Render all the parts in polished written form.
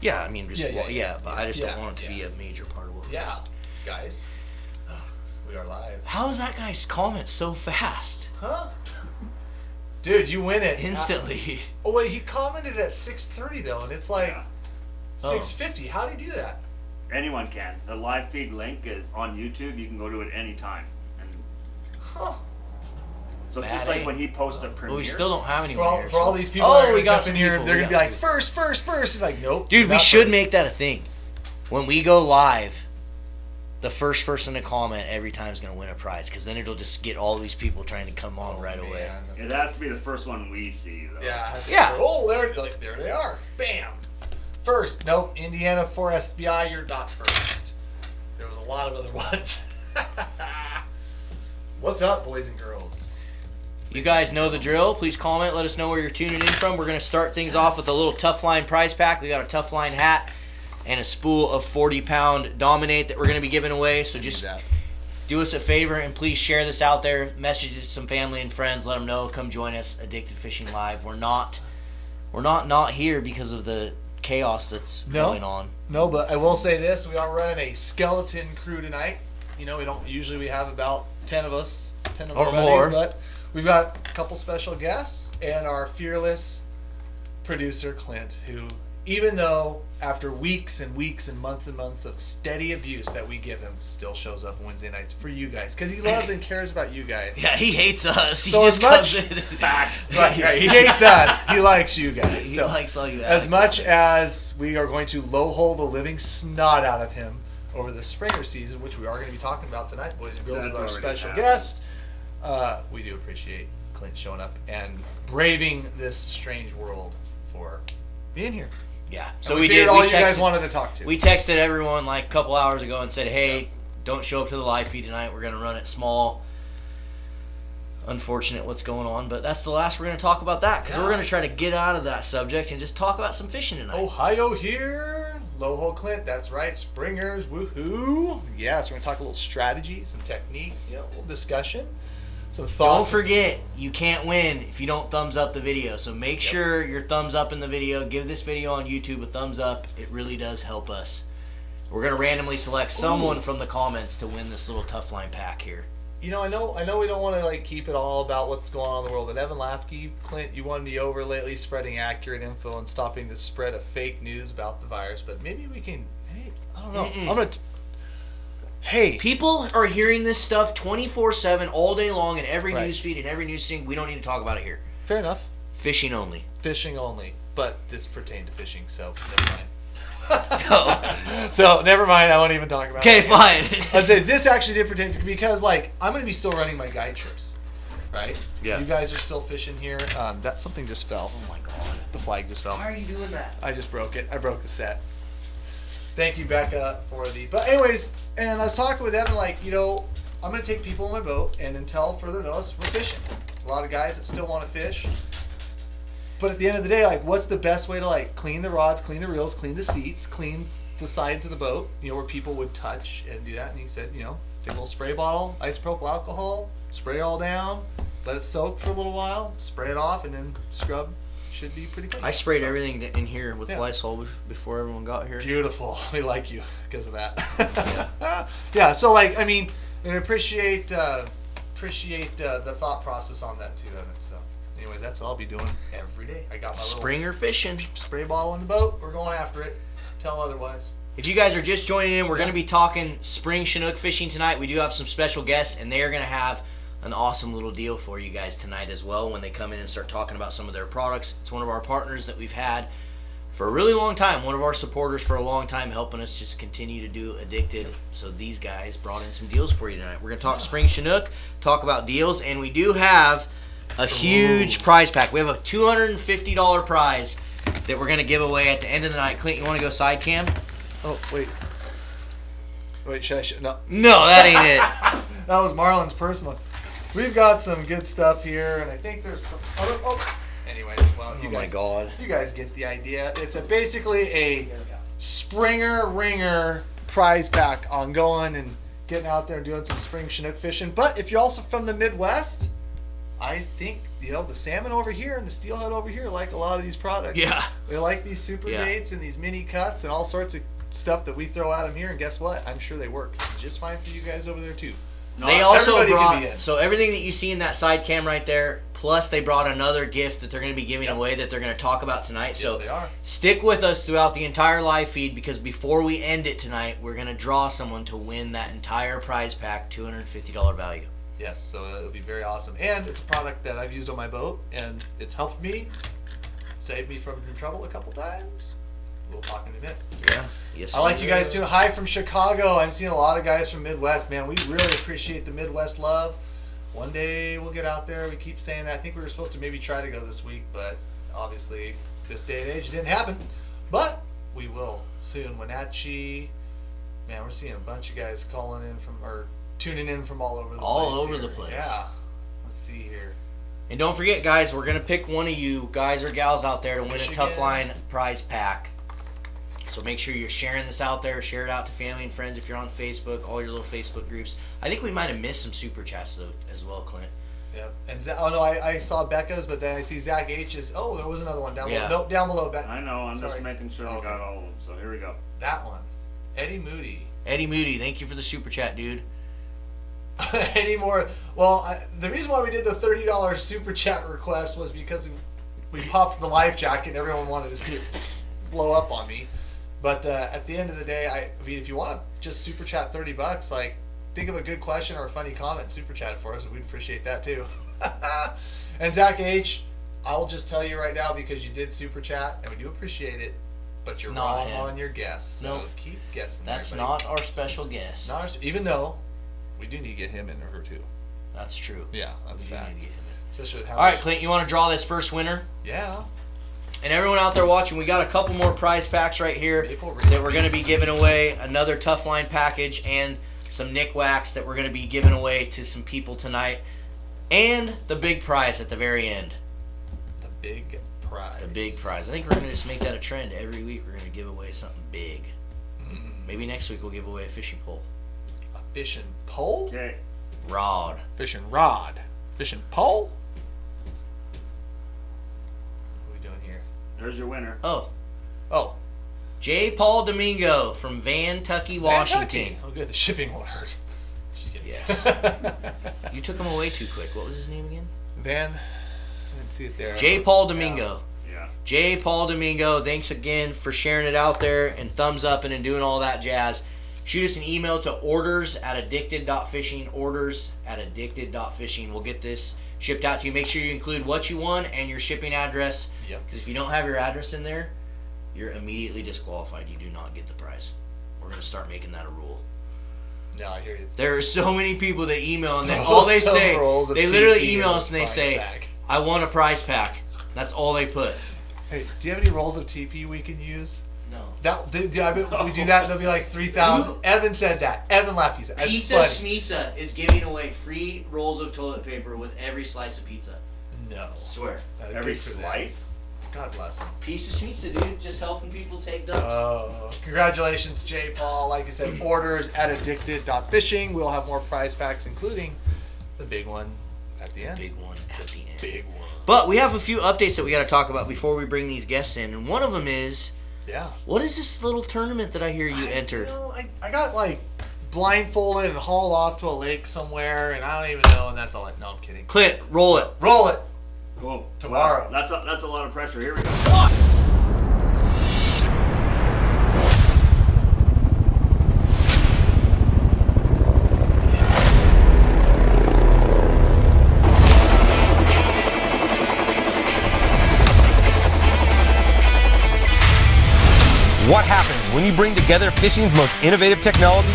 Yeah, I mean, just but I just don't want it to be a major part of what we're doing. Yeah, guys, we are live. How is that guy's comment so fast? Huh? Dude, you win it Instantly. Oh wait, he commented at 6:30 though, and it's like 6:50. How did he do that? Anyone can. The live feed link is on YouTube. You can go to it anytime. And so it's just like when he posts a premiere. But we still don't have anyone here. For all these people that are jumping here, people. they're going to be like, first. He's like, nope. Dude, we should make that a thing. When we go live, the first person to comment every time is going to win a prize, because then it'll just get all these people trying to come on right away. It has to be the first one we see, though. Yeah. Oh, there they are. Bam. First. Nope. Indiana for SBI, you're not first. There was a lot of other ones. What's up, boys and girls? You guys know the drill. Please comment. Let us know where you're tuning in from. We're going to start things off with a little Tough Line prize pack. We got a Tough Line hat and a spool of 40-pound Dominate that we're going to be giving away. So just do us a favor and please share this out there. Message it to some family and friends. Let them know. Come join us. Addicted Fishing Live. We're not here because of the chaos that's going on. No, but I will say this: we are running a skeleton crew tonight. You know, we have about 10 of us, 10 of our buddies, more. But we've got a couple special guests and our fearless producer Clint, who, even though after weeks and weeks and months of steady abuse that we give him, still shows up Wednesday nights for you guys because he loves and cares about you guys. Yeah, he hates us. He so just comes in. Fact. Right, he hates us. He likes you guys. He likes all you. As much as we are going to low-hole the living snot out of him over the Springer season, which we are going to be talking about tonight, boys and girls, with our special guest, we do appreciate Clint showing up and braving this strange world for being here. Yeah, so we did. All you guys wanted to talk to. We texted everyone like a couple hours ago and said, "Hey, don't show up to the live feed tonight. We're gonna run it small." Unfortunate what's going on, but that's the last we're gonna talk about that because we're gonna try to get out of that subject and just talk about some fishing tonight. Ohio here, low hole Clint. That's right, Springers, woohoo! Yes, we're gonna talk a little strategy, some techniques, a little discussion. Some thoughts. Don't forget, you can't win if you don't thumbs up the video. So make sure you're thumbs up in the video. Give this video on YouTube a thumbs up. It really does help us. We're going to randomly select someone from the comments to win this little Tough Line pack here. You know, I know we don't want to keep it all about what's going on in the world, but Evan Lafke, Clint, you won me over lately spreading accurate info and stopping the spread of fake news about the virus, but maybe we can, I don't know. I'm going to... Hey, people are hearing this stuff 24/7 all day long in every news feed and every news thing. We don't need to talk about it here. Fair enough. Fishing only. Fishing only. But this pertained to fishing, so never mind. So never mind. I won't even talk about it. Okay, fine. I say this actually did pertain to because I'm going to be still running my guide trips, right? Yeah. You guys are still fishing here. That something just fell. Oh my god. The flag just fell. Why are you doing that? I just broke it. I broke the set. Thank you, Becca, for the... But anyways, and I was talking with Evan, I'm going to take people on my boat, and until further notice, we're fishing. A lot of guys that still want to fish. But at the end of the day, what's the best way to, clean the rods, clean the reels, clean the seats, clean the sides of the boat, where people would touch and do that. And he said, take a little spray bottle, isopropyl alcohol, spray it all down, let it soak for a little while, spray it off, and then scrub. Should be pretty clean. I sprayed everything in here with Lysol before everyone got here. Beautiful. We like you because of that. Yeah. So I appreciate the thought process on that too, Evan. So anyway, that's what I'll be doing every day. I got my Springer fishing spray bottle in the boat. We're going after it. Tell otherwise. If you guys are just joining in, we're going to be talking spring Chinook fishing tonight. We do have some special guests, and they are going to have an awesome little deal for you guys tonight as well when they come in and start talking about some of their products. It's one of our partners that we've had for a really long time, one of our supporters for a long time, helping us just continue to do Addicted. So these guys brought in some deals for you tonight. We're going to talk spring Chinook, talk about deals, and we do have a huge prize pack. We have a $250 prize that we're going to give away at the end of the night. Clint, you want to go side cam? Oh, wait. Wait, should I? No. No, that ain't it. That was Marlon's personal. We've got some good stuff here, and I think there's some other... Anyways, well, you guys get the idea. It's basically a Springer Ringer prize pack on going and getting out there and doing some spring Chinook fishing. But if you're also from the Midwest, I think, the salmon over here and the steelhead over here like a lot of these products. Yeah. They like these super baits and these mini cuts and all sorts of stuff that we throw at them here. And guess what? I'm sure they work just fine for you guys over there too. They also everybody can be brought, in. so everything that you see in that side cam right there, plus they brought another gift that they're going to be giving away that they're going to talk about tonight. Yes, So they are. stick with us throughout the entire live feed, because before we end it tonight, we're going to draw someone to win that entire prize pack, $250 value. Yes, so it'll be very awesome. And it's a product that I've used on my boat, and it's helped me, saved me from trouble a couple times. We'll talk in a minute. Yeah. Yes. I like you guys too. Hi from Chicago. I'm seeing a lot of guys from Midwest. Man, we really appreciate the Midwest love. One day we'll get out there. We keep saying that. I think we were supposed to maybe try to go this week, but obviously this day and age didn't happen. But we will soon. Wenatchee. Man, we're seeing a bunch of guys calling in from, or tuning in from all over the place. All over here. the place. Yeah. Let's see here. And don't forget, guys, we're going to pick one of you guys or gals out there to win a Tough Line prize pack. So make sure you're sharing this out there. Share it out to family and friends if you're on Facebook, all your little Facebook groups. I think we might have missed some super chats, though, as well, Clint. Yep. And I saw Becca's, but then I see Zach H's. Oh, there was another one down below. Nope, down below. I know. I'm Sorry. just making sure we got all of them. So here we go. That one. Eddie Moody. Eddie Moody, thank you for the super chat, dude. Any more? Well, the reason why we did the $30 super chat request was because we popped the life jacket and everyone wanted to see it blow up on me. But at the end of the day, I mean, if you want to just super chat $30, like, think of a good question or a funny comment, super chat it for us, and we'd appreciate that too. And Zach H, I'll just tell you right now, because you did super chat and we do appreciate it, but you're wrong on your guess. So keep guessing. That's not our special guest. Even though we do need to get him in her too. That's true. Yeah, that's a fact. Especially with how all right, Clint, you want to draw this first winner? Yeah. And everyone out there watching, we got a couple more prize packs right here that we're going to be giving away. Another Tough Line package and some Nick Wax that we're going to be giving away to some people tonight. And the big prize at the very end. The big prize. The big prize. I think we're going to just make that a trend. Every week we're going to give away something big. Maybe next week we'll give away a fishing pole. A fishing pole? Okay. Rod. Fishing rod. Fishing pole? There's your winner. Oh. J. Paul Domingo from Van Tucky, Washington. Oh, good. The shipping won't hurt. Just kidding. Yes. You took him away too quick. What was his name again? Van. I didn't see it there. J. Paul Domingo. Yeah. J. Paul Domingo, thanks again for sharing it out there and thumbs up and doing all that jazz. Shoot us an email to orders@addicted.fishing. Orders@addicted.fishing. We'll get this shipped out to you. Make sure you include what you won and your shipping address. Yep. Because if you don't have your address in there, you're immediately disqualified. You do not get the prize. We're going to start making that a rule. No, I hear you. There are so many people that email and all they say, they literally email us and they say, I want a prize pack. That's all they put. Hey, do you have any rolls of TP we can use? No. If we do that, there'll be like 3,000. Evan said that. Evan Lappy said that. Pizza Schmizza is giving away free rolls of toilet paper with every slice of pizza. No. I swear. Every slice? God bless him. Piece of Schmizza, dude. Just helping people take dumps. Oh, congratulations, J. Paul. Like I said, orders@addicted.fishing. We'll have more prize packs, including the big one at the end. Big one at the end. Big one. But we have a few updates that we got to talk about before we bring these guests in. And one of them is, what is this little tournament that I hear you entered? I got like blindfolded and hauled off to a lake somewhere, and I don't even know, and that's all. No, I'm kidding. Clint, roll it. Roll it. Cool. Tomorrow. Wow, that's a lot of pressure. Here we go. What happens when you bring together fishing's most innovative technologies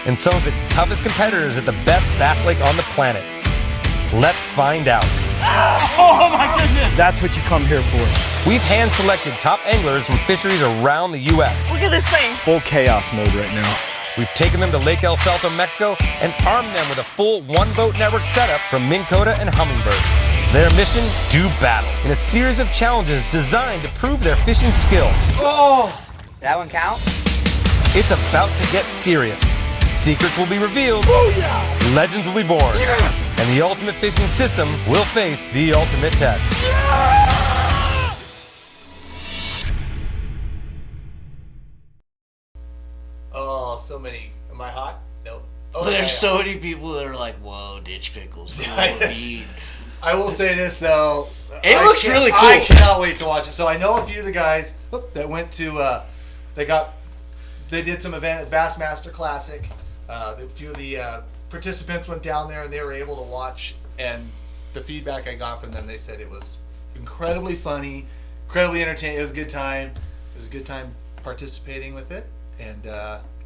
and some of its toughest competitors at the best bass lake on the planet? Let's find out. Oh my goodness! That's what you come here for. We've hand-selected top anglers from fisheries around the U.S. Look at this thing! Full chaos mode right now. We've taken them to Lake El Salto, Mexico, and armed them with a full one-boat network setup from Minn Kota and Humminbird. Their mission, do battle, in a series of challenges designed to prove their fishing skill. Oh! That one count? It's about to get serious. Secrets will be revealed. Oh yeah! Legends will be born. Yes! and the ultimate fishing system will face the ultimate test. Oh, so many. Am I hot? Nope. Oh, There's yeah, yeah. so many people that are like, "Whoa, ditch pickles." Yes. Indeed. I will say this though. It looks really cool. I cannot wait to watch it. So I know a few of the guys that went to. They did some event at Bassmaster Classic. A few of the participants went down there and they were able to watch. And the feedback I got from them, they said it was incredibly funny, incredibly entertaining. It was a good time. It was a good time participating with it. And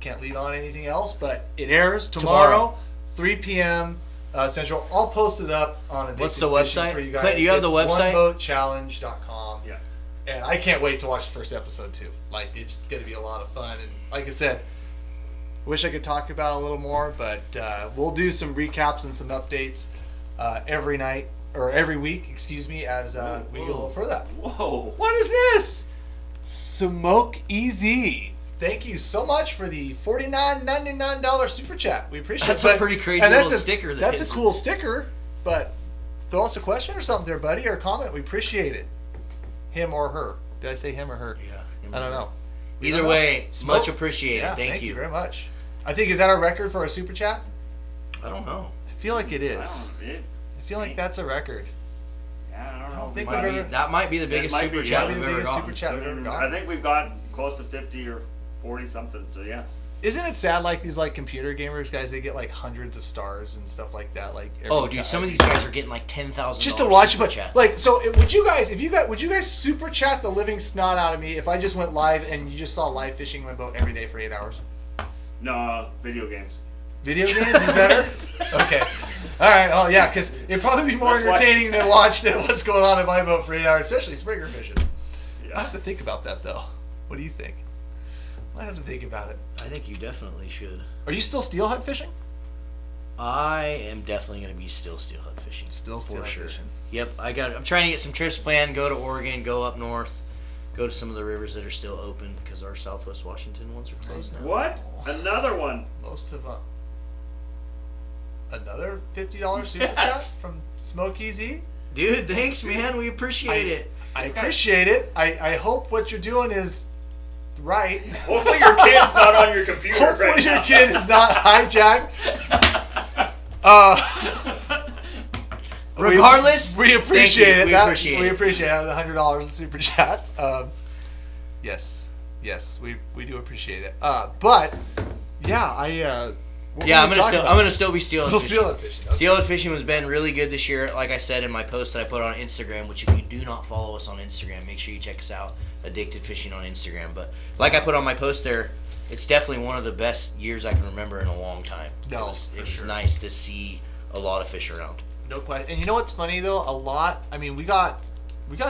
can't lead on anything else, but it airs tomorrow. 3 p.m. Central. I'll post it up on Addicted What's the Fishing website? for you guys. Clint, do you have the website? OneBoatChallenge.com. Yeah. And I can't wait to watch the first episode too. Like, it's going to be a lot of fun. And like I said, wish I could talk about it a little more, but we'll do some recaps and some updates every night or every week, excuse me, as we go a little further. Whoa. What is this? Smoke Easy. Thank you so much for the $49.99 super chat. We appreciate That's it. a pretty crazy and little that's sticker. That's a cool sticker, but throw us a question or something there, buddy, or a comment. We appreciate it. Him or her. Did I say him or her? Yeah. I don't know. We Either don't know. way, Smoke. much appreciated. Yeah, thank you. very much. I think, is that our record for a super chat? I don't know. I feel like it I is. don't know, I feel like that's a record. Yeah, I don't know. don't think Might we've be- ever- that might be the biggest might super be, chat yeah. we've Might be the ever biggest gotten. super chat we've ever I gotten. think we've got close to 50 or 40 something. So yeah. Isn't it sad, like these like computer gamers guys, they get like hundreds of stars and stuff like that. Like Oh, dude, some of these guys are getting like $10,000 just to watch, super but chats. like, so would you guys, would you guys super chat the living snot out of me if I just went live and you just saw live fishing my boat every day for 8 hours? No, video games. Video games is better. Okay, all right. Oh yeah, because it'd probably be more That's why- entertaining than watch than what's going on in my boat for 8 hours, especially springer fishing. Yeah. I have to think about that though. What do you think? I have to think about it. I think you definitely should. Are you still steelhead fishing? I am definitely going to be still steelhead fishing. Still for steelhead sure. fishing. Yep, I'm trying to get some trips planned. Go to Oregon, go up north, go to some of the rivers that are still open because our Southwest Washington ones are closed now. What? Another one. Most of another $50 super chat Yes. from Smoke Easy. Dude, thanks, man. We appreciate it. I appreciate it. I hope what you're doing is right. Hopefully your kid's not on your computer Hopefully right your now. kid is not hijacked. Regardless, we appreciate thank you. it. We That- appreciate we it. appreciate it. The $100 in super chats. Yes, we do appreciate it. But yeah, what Yeah, were I'm we gonna talking still be steelhead Still fishing. steelhead fishing. Okay. Steelhead fishing has been really good this year. Like I said in my post that I put on Instagram, which if you do not follow us on Instagram, make sure you check us out. Addicted Fishing on Instagram. But like I put on my post there, it's definitely one of the best years I can remember in a long time. No, it was for sure. nice to see a lot of fish around. No question. And you know what's funny though? A lot. I mean, we got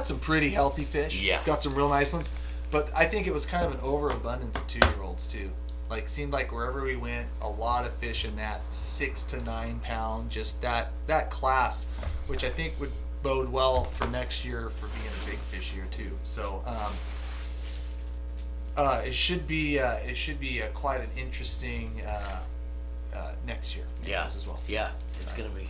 some pretty healthy fish. Yeah. Got some real nice ones. But I think it was kind of an overabundance of 2-year-olds too. Like, seemed like wherever we went, a lot of fish in that 6 to 9 pound, just that class, which I think would bode well for next year for being a big fish year too. So it should be quite an interesting next year. Yeah, as well. Yeah, it's gonna be.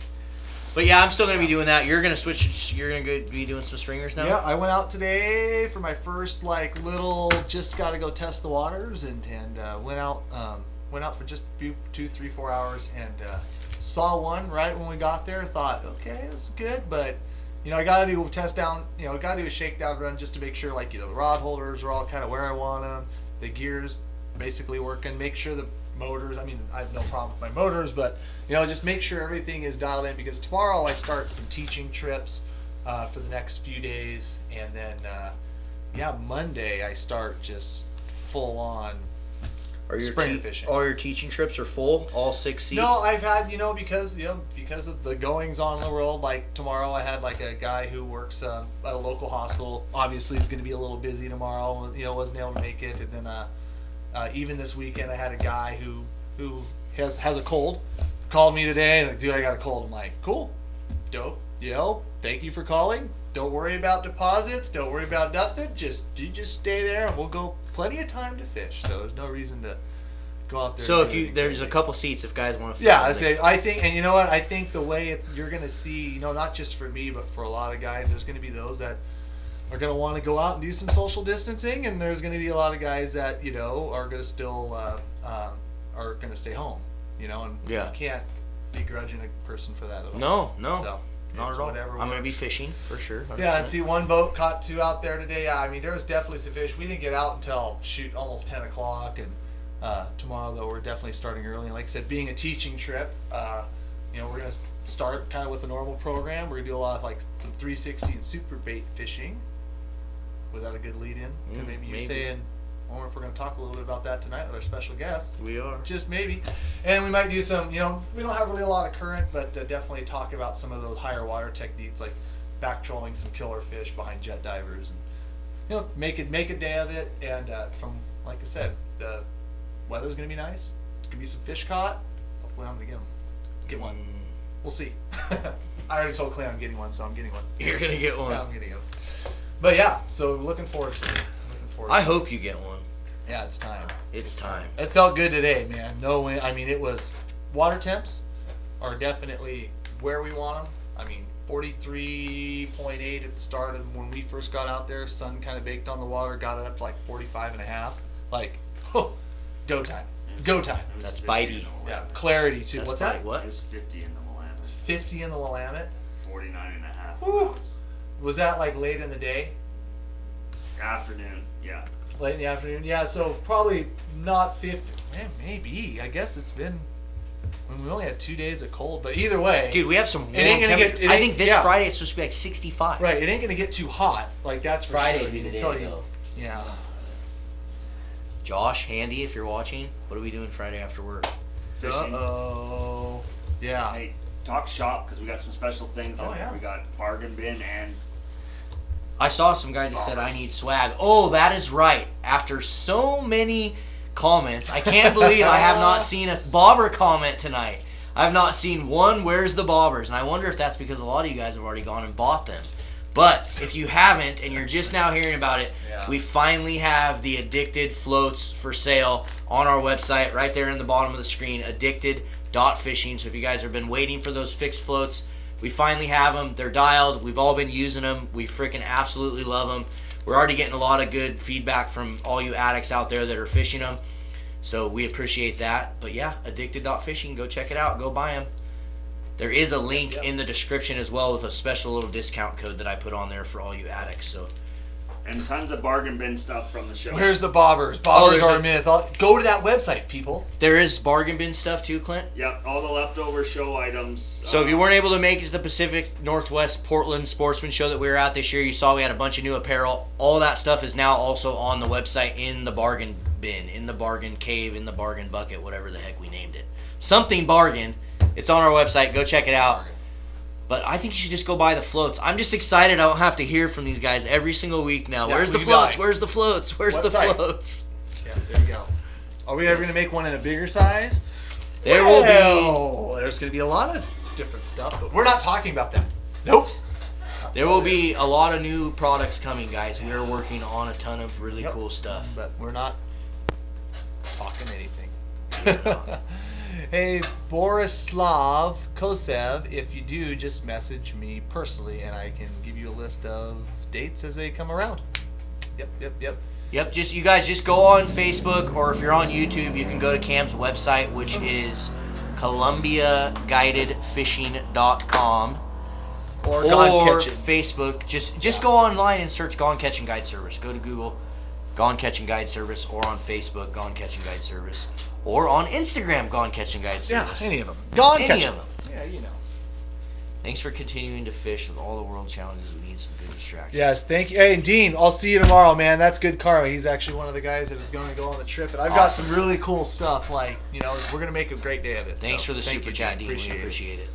But yeah, I'm still gonna be doing that. You're gonna switch. You're gonna be doing some stringers now. Yeah, I went out today for my first like little just got to go test the waters and went out for just 2, 3, 4 hours and saw one right when we got there. Thought, okay, this is good, but I got to do a test down. Got to do a shakedown run just to make sure the rod holders are all kind of where I want them, the gears basically working, make sure the motors. I mean, I have no problem with my motors, but just make sure everything is dialed in because tomorrow I start some teaching trips for the next few days, and then Monday I start just full on. Are your Springer fishing. All your teaching trips are full, all 6 seats? No, I've had because of the goings on in the world. Like tomorrow, I had a guy who works at a local hospital. Obviously, he's going to be a little busy tomorrow. Wasn't able to make it, and then even this weekend, I had a guy who has a cold. Called me today, like, dude, I got a cold. I'm like, cool, dope, thank you for calling. Don't worry about deposits. Don't worry about nothing. You just stay there, and we'll go. Plenty of time to fish, so there's no reason to go out there. So and if do you it. there's a couple seats if guys want to. Yeah, I think, and you know what? I think the way you're going to see, you know, not just for me, but for a lot of guys, there's going to be those that are going to want to go out and do some social distancing, and there's going to be a lot of guys that, you know, are going to still are going to stay home, you know, and Yeah. you can't begrudge a person for that at all. No, So, not it's at all. whatever I'm gonna works. be fishing for sure. 100%. Yeah, and see, one boat caught 2 out there today. Yeah, I mean, there was definitely some fish. We didn't get out until almost 10 o'clock, and tomorrow though we're definitely starting early. And like I said, being a teaching trip, you know, we're gonna start kind of with a normal program. We're gonna do a lot of like some 360 and super bait fishing. Was that a good lead in to maybe you maybe. saying? I wonder if we're gonna talk a little bit about that tonight with our special guest. We are. Just maybe. And we might do some, you know, we don't have really a lot of current, but definitely talk about some of those higher water techniques like back trolling some killer fish behind jet divers, and you know, make a day of it. And from, like I said, the weather's gonna be nice. It's gonna be some fish caught. Hopefully I'm gonna get one. We'll see. I already told Clay I'm getting one, so I'm getting one. You're gonna get one. Yeah, I'm getting one. But yeah, so looking forward to it. I hope you get one. Yeah, it's time. It's time. It felt good today, man. No way. I mean, it was water temps are definitely where we want them. I mean, 43.8 at the start of when we first got out there. Sun kind of baked on the water, got it up to like 45.5. Like, oh, go time. Go time. It was That's 50 bitey. in the Yeah, Willamette. clarity too. That's What's right. that? What? It was 50 in the Willamette. It's 50 in the Willamette. 49 and a half. Whew. Was that like late in the day? Afternoon, yeah. Late in the afternoon? Yeah, so probably not 50. Man, maybe. I guess it's been. I mean, we only had 2 days of cold, but either way. Dude, we have some warm It ain't gonna get- temperatures. it I ain't- think this yeah. Friday it's supposed to be like 65. Right, it ain't gonna get too hot. Like that's for Friday sure. would be the Until day, you- though. Yeah. Josh, Handy, if you're watching, what are we doing Friday after work? Fishing. Oh. Yeah. Hey, talk shop because we got some special things. Oh, in there. yeah. We got bargain bin and I saw some guy just said, I Bobbers. need swag. Oh, that is right. After so many comments, I can't believe I have not seen a bobber comment tonight. I have not seen one, where's the bobbers? And I wonder if that's because a lot of you guys have already gone and bought them. But if you haven't and you're just now hearing about it, Yeah. we finally have the Addicted floats for sale on our website right there in the bottom of the screen, addicted.fishing. So if you guys have been waiting for those fixed floats, we finally have them. They're dialed. We've all been using them. We freaking absolutely love them. We're already getting a lot of good feedback from all you addicts out there that are fishing them. So we appreciate that. But yeah, addicted.fishing. Go check it out. Go buy them. There is a link in the description as well with a special little discount code that I put on there for all you addicts. So and tons of bargain bin stuff from the show. Where's the bobbers? Bobbers there's are a- a myth. Go to that website, people. there is bargain bin stuff too, Clint. Yep, all the leftover show items. So if you weren't able to make it to the Pacific Northwest Portland Sportsman Show that we were at this year, you saw we had a bunch of new apparel. All that stuff is now also on the website in the bargain bin, in the bargain cave, in the bargain bucket, whatever the heck we named it. Something bargain. It's on our website. Go check it out. But I think you should just go buy the floats. I'm just excited I don't have to hear from these guys every single week now. Yeah, Where's the we floats? buy. Where's the floats? Where's the Website. floats? Yeah, there you go. Are we ever gonna make one in a bigger size? There will be. Well, there's gonna be a lot of different stuff, but we're not talking about that. Nope. There will be a lot of new products coming, guys. We are working on a ton of really Yep. cool stuff. But we're not talking anything. Hey, Borislav Kosev, if you do, just message me personally and I can give you a list of dates as they come around. Yep. Yep, you guys just go on Facebook, or if you're on YouTube, you can go to Cam's website, which is columbiaguidedfishing.com. Or Gone Catching. Facebook. Just go online and search Gone Catching Guide Service. Go to Google, Gone Catching Guide Service, or on Facebook, Gone Catching Guide Service, or on Instagram, Gone Catching Guide Yeah, Service. any of them. Gone Any Catching. of them. Yeah, you know. Thanks for continuing to fish with all the world challenges. We need some good distractions. Yes, thank you. Hey, and Dean, I'll see you tomorrow, man. That's good karma. He's actually one of the guys that is going to go on the trip. And I've got some really cool stuff. Like, you know, we're going to make a great day of it. Thanks So, for the thank super you, chat, Dean. We Appreciate it. appreciate it.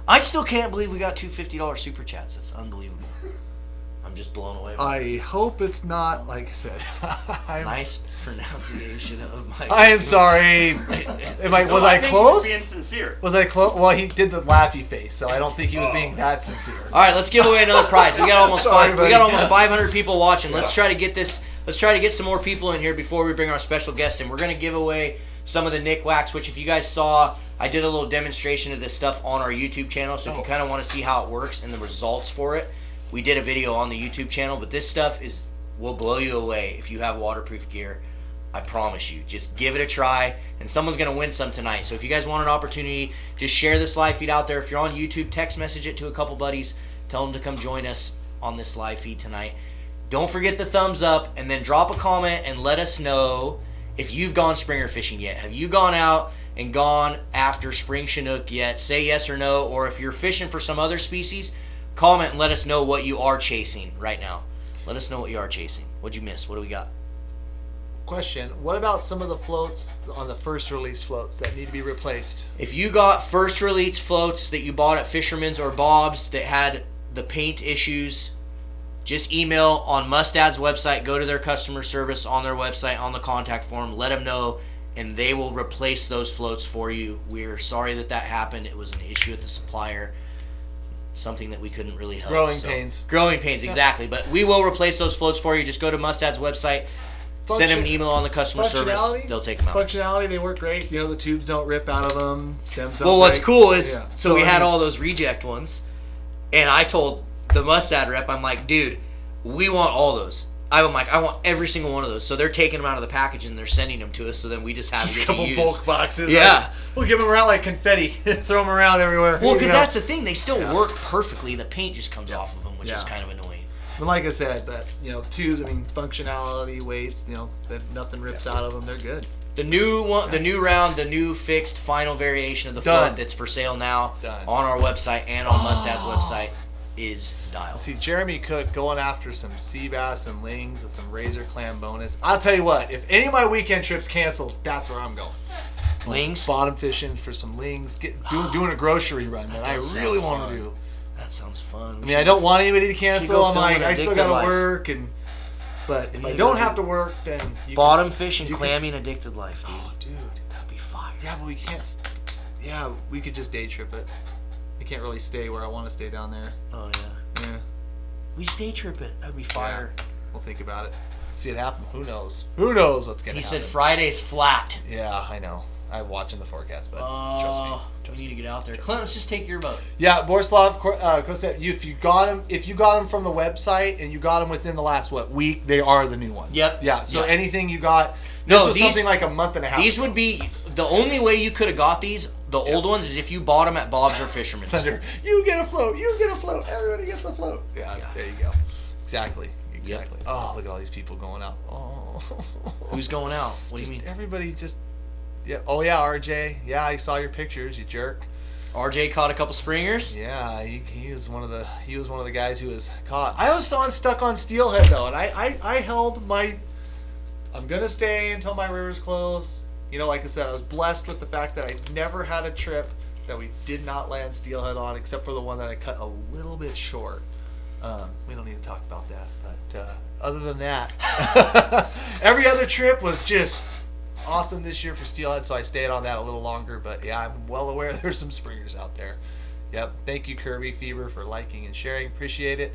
I still can't believe we got two $50 super chats. That's unbelievable. I'm just blown away. By I hope it's not, like I said. nice pronunciation of my. I am sorry. Was I think he close? Being sincere. Was I close? Well, he did the laughy face, so I don't think he was being that sincere. All right, let's give away another prize. We got almost Sorry, we buddy. got almost 500 people watching. Let's try to get this let's try to get some more people in here before we bring our special guest in. We're going to give away some of the Nick Wax, which if you guys saw, I did a little demonstration of this stuff on our YouTube channel. So if you kind of want to see how it works and the results for it, we did a video on the YouTube channel. But this stuff will blow you away if you have waterproof gear. I promise you. Just give it a try, and someone's going to win some tonight. So if you guys want an opportunity, just share this live feed out there. If you're on YouTube, text message it to a couple buddies. Tell them to come join us on this live feed tonight. Don't forget the thumbs up, and then drop a comment and let us know if you've gone springer fishing yet. Have you gone out and gone after spring Chinook yet? Say yes or no. Or if you're fishing for some other species, comment and let us know what you are chasing right now. Let us know what you are chasing. What'd you miss? What do we got? Question: what about some of the floats on the first release floats that need to be replaced? If you got first release floats that you bought at Fisherman's or Bob's that had the paint issues, just email on Mustad's website, go to their customer service on their website, on the contact form, let them know, and they will replace those floats for you. We're sorry that happened. It was an issue at the supplier, something that we couldn't really help. Growing pains, exactly. But we will replace those floats for you. Just go to Mustad's website, send them an email on the customer service. They'll take them out. Functionality, they work great. You know, the tubes don't rip out of them. Stems don't Well, what's break. cool is, Yeah. so we had all those reject ones, and I told the Mustad rep, I'm like, dude, we want all those. I'm like, I want every single one of those. So they're taking them out of the package and they're sending them to us. So then we just have Just a them couple to use. bulk boxes. Yeah. Like, we'll give them around like confetti. Throw them around everywhere. Well, You because know? that's the thing. They still work perfectly. The paint just comes off of them, which is Yeah. kind of annoying. But like I said, but tubes. I mean, functionality, weights. That nothing rips out of them. They're good. The new one, the new round, the new fixed final variation of the Done. float that's for sale now Done. on our website and on Mustad's website is dialed. See Jeremy Cook going after some sea bass and lings with some razor clam bonus. I'll tell you what, if any of my weekend trips canceled, that's where I'm going. Lings? Bottom fishing for some lings. Doing a grocery run that I does really sound want to fun. do. That sounds fun. I mean, I don't want anybody to cancel. go I'm film like, an I still addicted got life. to work, but if I need don't to- have to work, then Bottom fishing, you can- clamming, addicted life, dude. Oh, dude. That'd be fire. Yeah, but we can't. Yeah, we could just day trip it. I can't really stay where I want to stay down there. Oh yeah. Yeah, We stay trip it. That'd be fire. we'll think about it. See it happen. Who knows? Who knows what's gonna He happen? said Friday's flat. Yeah, I know. I'm watching the forecast, but trust me. We need to get out there. Clint, let's just take your boat. Yeah, Borislav Kosep, if you got them from the website and you got them within the last week, they are the new ones. Yep. Yeah. So Yep. anything you got, No, this was these- something like a month and a half. These ago. would be the only way you could have got these. The old ones is if you bought them at Bob's or Fisherman's. Thunder. You get a float. You get a float. Everybody gets a float. Yeah. There you go. Exactly. Oh, look at all these people going out. Oh. Who's going out? What Just do you mean? everybody just. Yeah. Oh yeah, RJ. Yeah, I saw your pictures. You jerk. RJ caught a couple springers. Yeah, he was one of the guys who was caught. I was stuck on steelhead though, and I held my. I'm gonna stay until my river's closed. Like I said, I was blessed with the fact that I never had a trip that we did not land steelhead on, except for the one that I cut a little bit short. We don't need to talk about that, but other than that, every other trip was just awesome this year for steelhead, so I stayed on that a little longer. But yeah, I'm well aware there's some springers out there. Yep. Thank you, Kirby Fever, for liking and sharing. Appreciate it.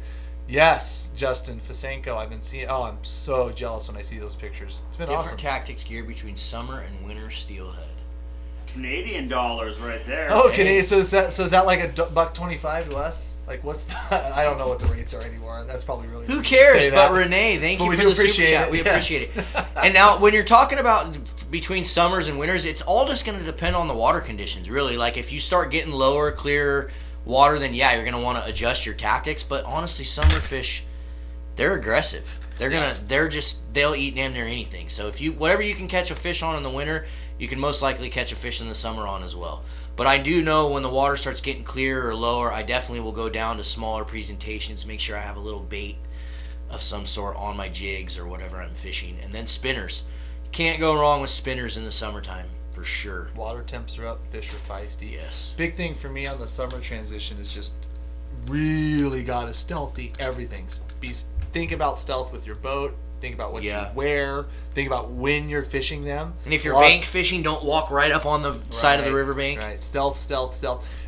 Yes, Justin Fasenko. I've been seeing. Oh, I'm so jealous when I see those pictures. It's been Different awesome. tactics geared between summer and winter steelhead. Canadian dollars right there. Oh, Hey. Canadian. So is that like a $1.25 to us? Like, what's that? I don't know what the rates are anymore. That's probably really Who rude to cares? say But that. Renee, thank But you we for do the super appreciate chat. it, We yes. appreciate it. And now, when you're talking about between summers and winters, it's all just going to depend on the water conditions, really. Like, if you start getting lower, clearer water, then yeah, you're going to want to adjust your tactics. But honestly, summer fish, they're aggressive. They'll eat damn near anything. So whatever you can catch a fish on in the winter, you can most likely catch a fish in the summer on as well. But I do know when the water starts getting clearer or lower, I definitely will go down to smaller presentations, make sure I have a little bait of some sort on my jigs or whatever I'm fishing. And then spinners. You can't go wrong with spinners in the summertime, for sure. Water temps are up, fish are feisty. Yes. Big thing for me on the summer transition is just really got to stealthy everything. Think about stealth with your boat. Think about what you wear. Think about when you're fishing them. And if you're bank fishing, don't walk right up on the side of the riverbank. Right. Stealth.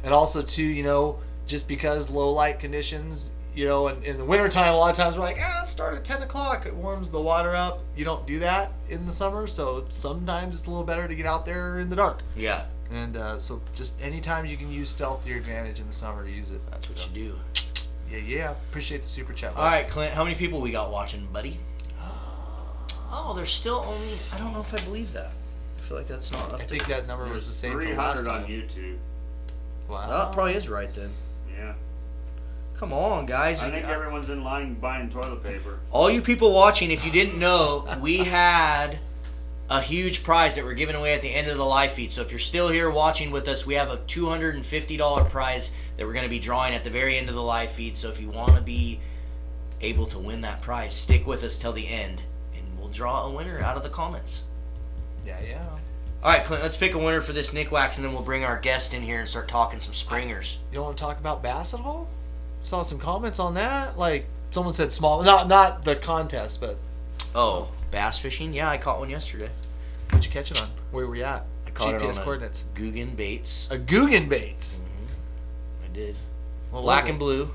And also, too, just because low light conditions, you know, and in the wintertime, a lot of times we're like, let's start at 10 o'clock. It warms the water up. You don't do that in the summer, so sometimes it's a little better to get out there in the dark. Yeah. And so just anytime you can use stealth to your advantage in the summer, use it. That's what you do. Yeah. Appreciate the super chat. All right, Clint, how many people we got watching, buddy? Oh, there's still only, I don't know if I believe that. I feel like that's not up I think that number was the same from 300 last on time. YouTube. Wow. That probably is right then. Yeah. Come on, guys. I think everyone's in line buying toilet paper. All you people watching, if you didn't know, we had a huge prize that we're giving away at the end of the live feed. So if you're still here watching with us, we have a $250 prize that we're going to be drawing at the very end of the live feed. So if you want to be able to win that prize, stick with us till the end, and we'll draw a winner out of the comments. Yeah. All right, Clint, let's pick a winner for this Nick Wax, and then we'll bring our guest in here and start talking some springers. You don't want to talk about bass at all? Saw some comments on that. Like, someone said small. Not the contest, but... Oh, bass fishing? Yeah, I caught one yesterday. What'd you catch it on? Where were you at? I caught it GPS on coordinates. Guggen baits. A Guggen baits. I did. What was Black it? and blue.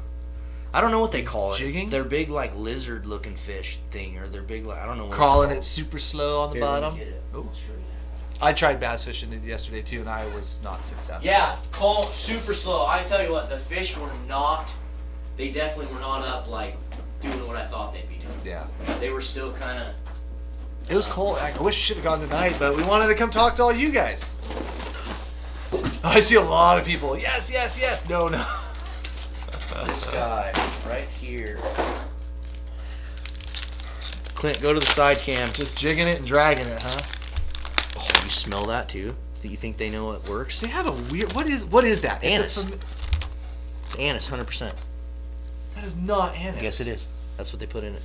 I don't know what they call it. Jigging? They're big, like, lizard-looking fish thing, or they're big, like, I don't know what Crawling it's it super slow on the called. Here, let bottom. me get it. Oh. I tried bass fishing it yesterday too, and I was not successful. Yeah, call super slow. I tell you what, the fish were not, they definitely were not up, like, doing what I thought they'd be doing. Yeah. They were still kind of... It was cold. I wish I should have gone tonight, but we wanted to come talk to all you guys. I see a lot of people. Yes. No. This guy, right here. Clint, go to the side cam. Just jigging it and dragging it, huh? Oh, you smell that too? Do you think they know it works? They have a weird. What is that? Anise. It's It's anise, 100%. that is not anise. Yes, it is. That's what they put in it.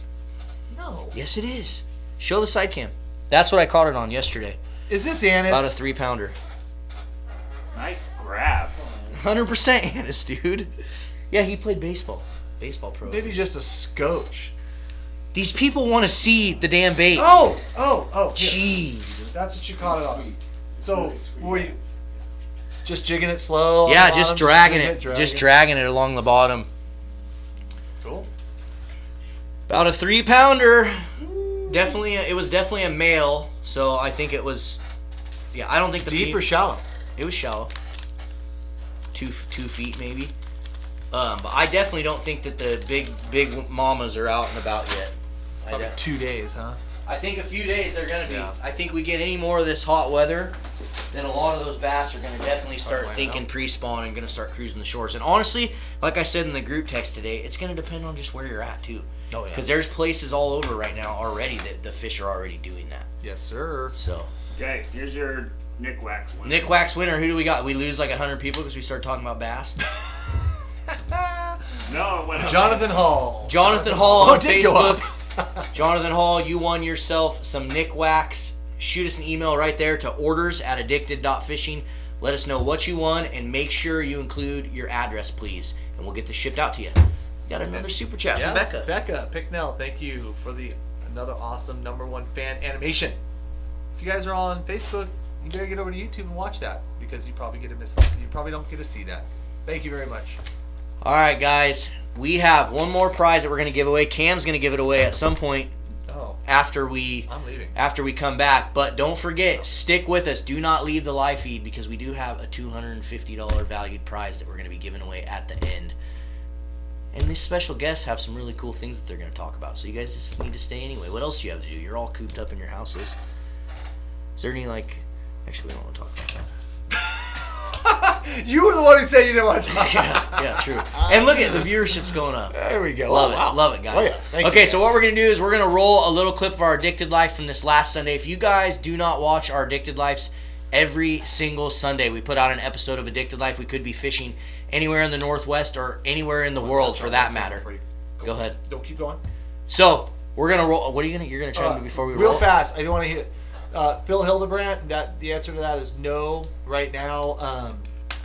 No. Yes, it is. Show the side cam. That's what I caught it on yesterday. Is this anise? About a 3-pounder. Nice grab. 100% anise, dude. Yeah, he played baseball. Baseball pro. Maybe just a scotch. These people want to see the damn bait. Oh. Here. Jeez. That's what you caught it on. So were you just jigging it slow? on Yeah, the just bottom, dragging swing it. Just dragging it along the bottom. Cool. About a 3-pounder. Definitely, it was definitely a male. So I think it was. Yeah, I don't think the Deep or shallow? It was shallow. 2 feet maybe. But I definitely don't think that the big mamas are out and about yet. Probably 2 days, huh? I think a few days they're gonna be. Yeah. I think we get any more of this hot weather, then a lot of those bass are gonna definitely start laying thinking out. pre-spawn and gonna start cruising the shores. And honestly, like I said in the group text today, it's gonna depend on just where you're at too. Oh, yeah. Because there's places all over right now already that the fish are already doing that. Yes, sir. So Okay, here's your Nick Wax winner. Nick Wax winner. Who do we got? We lose like 100 people because we started talking about bass. No, it went up. Jonathan Hall. Jonathan Hall on it did go up. Facebook. Jonathan Hall, you won yourself some Nick Wax. Shoot us an email right there to orders@addicted.fishing. Let us know what you won and make sure you include your address, please, and we'll get this shipped out to you. Got another super chat from Yes, Becca. Becca Picknell, thank you for another awesome #1 fan animation. If you guys are on Facebook, you better get over to YouTube and watch that because you probably don't get to see that. Thank you very much. All right, guys, we have one more prize that we're going to give away. Cam's going to give it away at some point Oh, after we I'm leaving. come back. But don't forget, stick with us. Do not leave the live feed because we do have a $250 valued prize that we're going to be giving away at the end. And these special guests have some really cool things that they're going to talk about. So you guys just need to stay anyway. What else do you have to do? You're all cooped up in your houses. Is there any, like... Actually, we don't want to talk about that. You were the one who said you didn't want to talk. Yeah, true. And look at the viewership's going up. There we go. Love Oh, it. wow. Love it, guys. Oh, yeah. Thank you, Okay, guys. so what we're going to do is we're going to roll a little clip of our Addicted Life from this last Sunday. If you guys do not watch our Addicted Lives every single Sunday, we put out an episode of Addicted Life. We could be fishing anywhere in the Northwest or anywhere in the world for that matter. Go ahead. Don't keep going. So, we're going to roll. What are you going to, you're going to try to do before we roll? Real fast. I don't want to hit Phil Hildebrandt. The answer to that is no right now.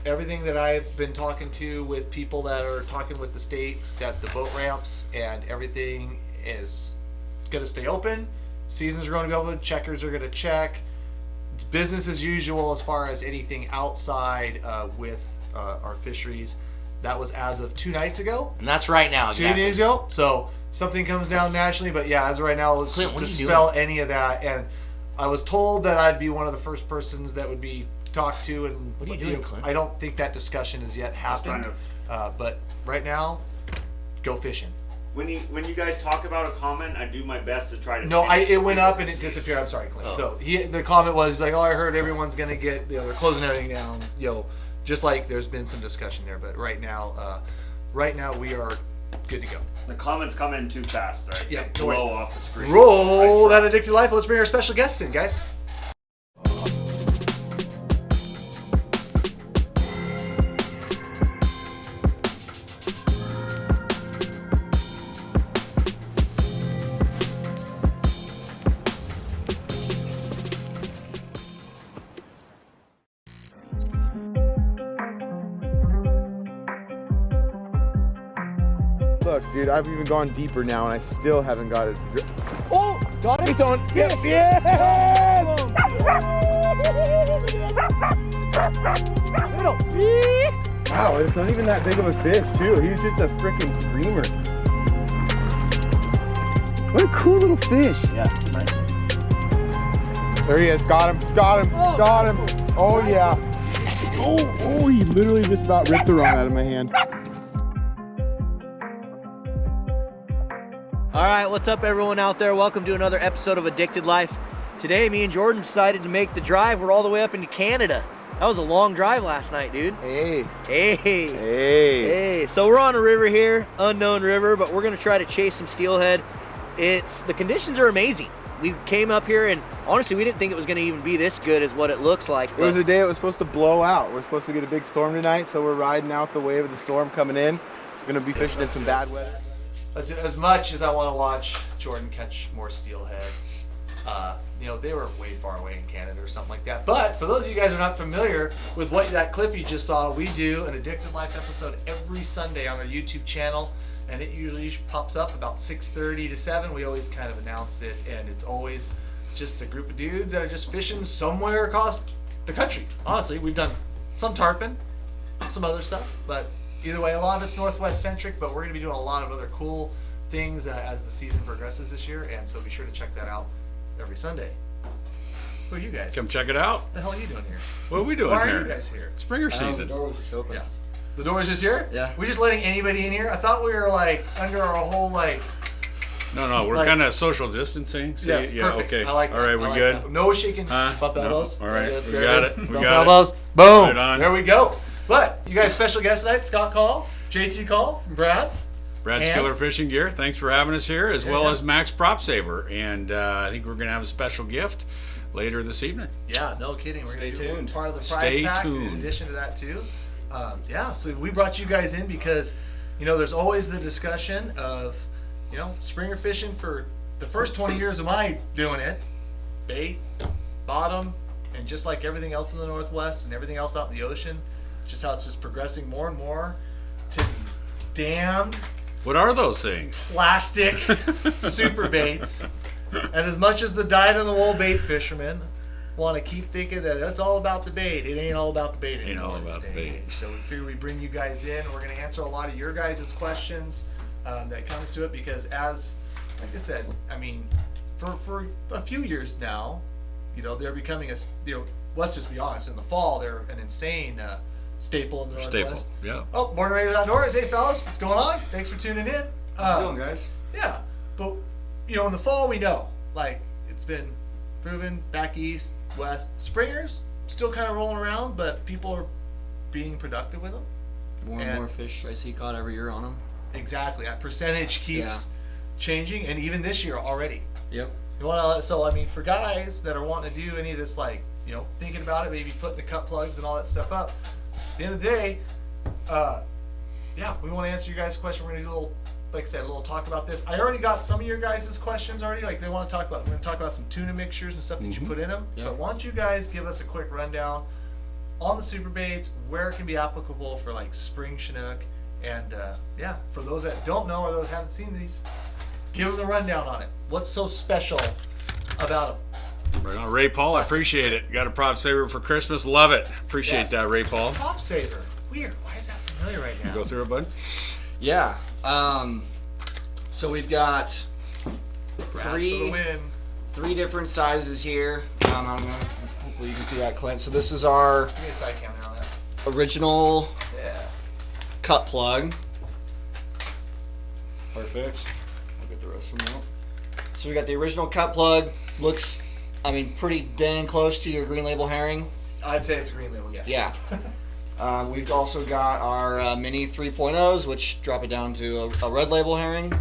Everything that I've been talking to with people that are talking with the states, that the boat ramps and everything is going to stay open. Seasons are going to be open. Checkers are going to check. It's business as usual as far as anything outside with our fisheries. That was as of 2 nights ago. And that's right now. 2 days ago. So something comes down nationally, but yeah, as of right now, let's Clint, just what are you dispel any of that. And I was told that I'd be one of the first persons that would be talked to. And What are you doing, Clint? I don't think that discussion has yet happened. But right now, go fishing. When you guys talk about a comment, I do my best to try to. No, it went up and it disappeared. I'm sorry, Clint. Oh. So the comment was like, "Oh, I heard everyone's gonna get, they're closing everything down." Just like there's been some discussion there, but right now we are good to go. The comments come in too fast, right? Yeah, They blow off the screen. Roll that addicted life. Let's bring our special guests in, guys. Look, dude, I've even gone deeper now, and I still haven't got it. Oh, got it! It's on. Yes! Yes! Wow, it's not even that big of a fish, too. He was just a freaking screamer. What a cool little fish. Yeah. There he is. Got him. Got him. Got him. Oh, yeah. Oh, he literally just about ripped the rod out of my hand. All right, what's up, everyone out there? Welcome to another episode of Addicted Life. Today, me and Jordan decided to make the drive. We're all the way up into Canada. That was a long drive last night, dude. Hey. Hey. Hey. Hey. So we're on a river here, unknown river, but we're gonna try to chase some steelhead. The conditions are amazing. We came up here and honestly, we didn't think it was gonna even be this good as what it looks like. It was a day it was supposed to blow out. We're supposed to get a big storm tonight, so we're riding out the wave of the storm coming in. We're gonna be fishing in some bad weather. As much as I want to watch Jordan catch more steelhead, they were way far away in Canada or something like that. But for those of you guys who are not familiar with that clip you just saw, we do an Addicted Life episode every Sunday on our YouTube channel, and it usually pops up about 6:30 to 7. We always kind of announce it, and it's always just a group of dudes that are just fishing somewhere across the country. Honestly, we've done some tarpon, some other stuff, but either way, a lot of it's Northwest centric, but we're going to be doing a lot of other cool things as the season progresses this year, and so be sure to check that out every Sunday. Who are you guys? Come check it out. What the hell are you doing here? What are we doing Why here? are you guys here? Springer season. The door was just open. Yeah. The door is just here? Yeah. We just letting anybody in here? I thought we were under our whole No, we're kind of social distancing. See? Yes, yeah, perfect. okay. I like that. All right, I we like good? that. No shaking bump No. elbows. All right, Yes, we there got is. it. We Bump got elbows. it. Boom. Right on. There we go. But you guys, special guest tonight, Scott Call, JT Call from Brad's. Brad's And- Killer Fishing Gear. Thanks for having us here, as well yeah. as Max Prop Saver. And I think we're going to have a special gift later this evening. Yeah, no kidding. We're going to do tuned. part of the prize Stay pack in tuned. addition to that too. So we brought you guys in because, there's always the discussion of, springer fishing for the first 20 years of my doing it, bait, bottom, and just like everything else in the Northwest and everything else out in the ocean, just how it's just progressing more and more to these damned What are those things? plastic super baits. And as much as the dyed-in-the-wool bait fishermen want to keep thinking that it's all about the bait, it ain't all about the bait anymore. all in this about day the and bait. age. So we figure we bring you guys in. We're going to answer a lot of your guys' questions that comes to it because like I said, for a few years now, they're becoming let's just be honest, in the fall, they're an insane staple in the Northwest. Yeah. Oh, Born and Raised Outdoors. Hey, fellas, what's going on? Thanks for tuning in. How's it going, guys? Yeah, but in the fall we know, it's been proven back east, west. Springers still kind of rolling around, but people are being productive with them. More and more fish I see caught every year on them. Exactly, that percentage keeps changing, and even this year already. Yep. For guys that are wanting to do any of this, thinking about it, maybe putting the cut plugs and all that stuff up. At the end of the day, we want to answer your guys' question. We're gonna do a little talk about this. I already got some of your guys' questions already. They want to talk about. We're gonna talk about some tuna mixtures and stuff that you put in them. Yeah. But why don't you guys give us a quick rundown on the super baits, where it can be applicable for spring Chinook, and for those that don't know or those that haven't seen these, give them the rundown on it. What's so special about them? Right on. Ray Paul, I appreciate it. Got a Prop Saver for Christmas. Love it. Appreciate Yes. that, Ray Paul. Prop Saver. Weird. Why is that from familiar right now. Go through it, bud. Yeah. So we've got Rats for the win. three different sizes here. Hopefully you can see that, Clint. So this is our Give me a side cam there on that. original Yeah. cut plug. Perfect. I'll get the rest of them out. So we got the original cut plug. Looks, I mean, pretty dang close to your green label herring. I'd say it's a green label, yes. Yeah. We've also got our mini 3.0s, which drop it down to a red label herring.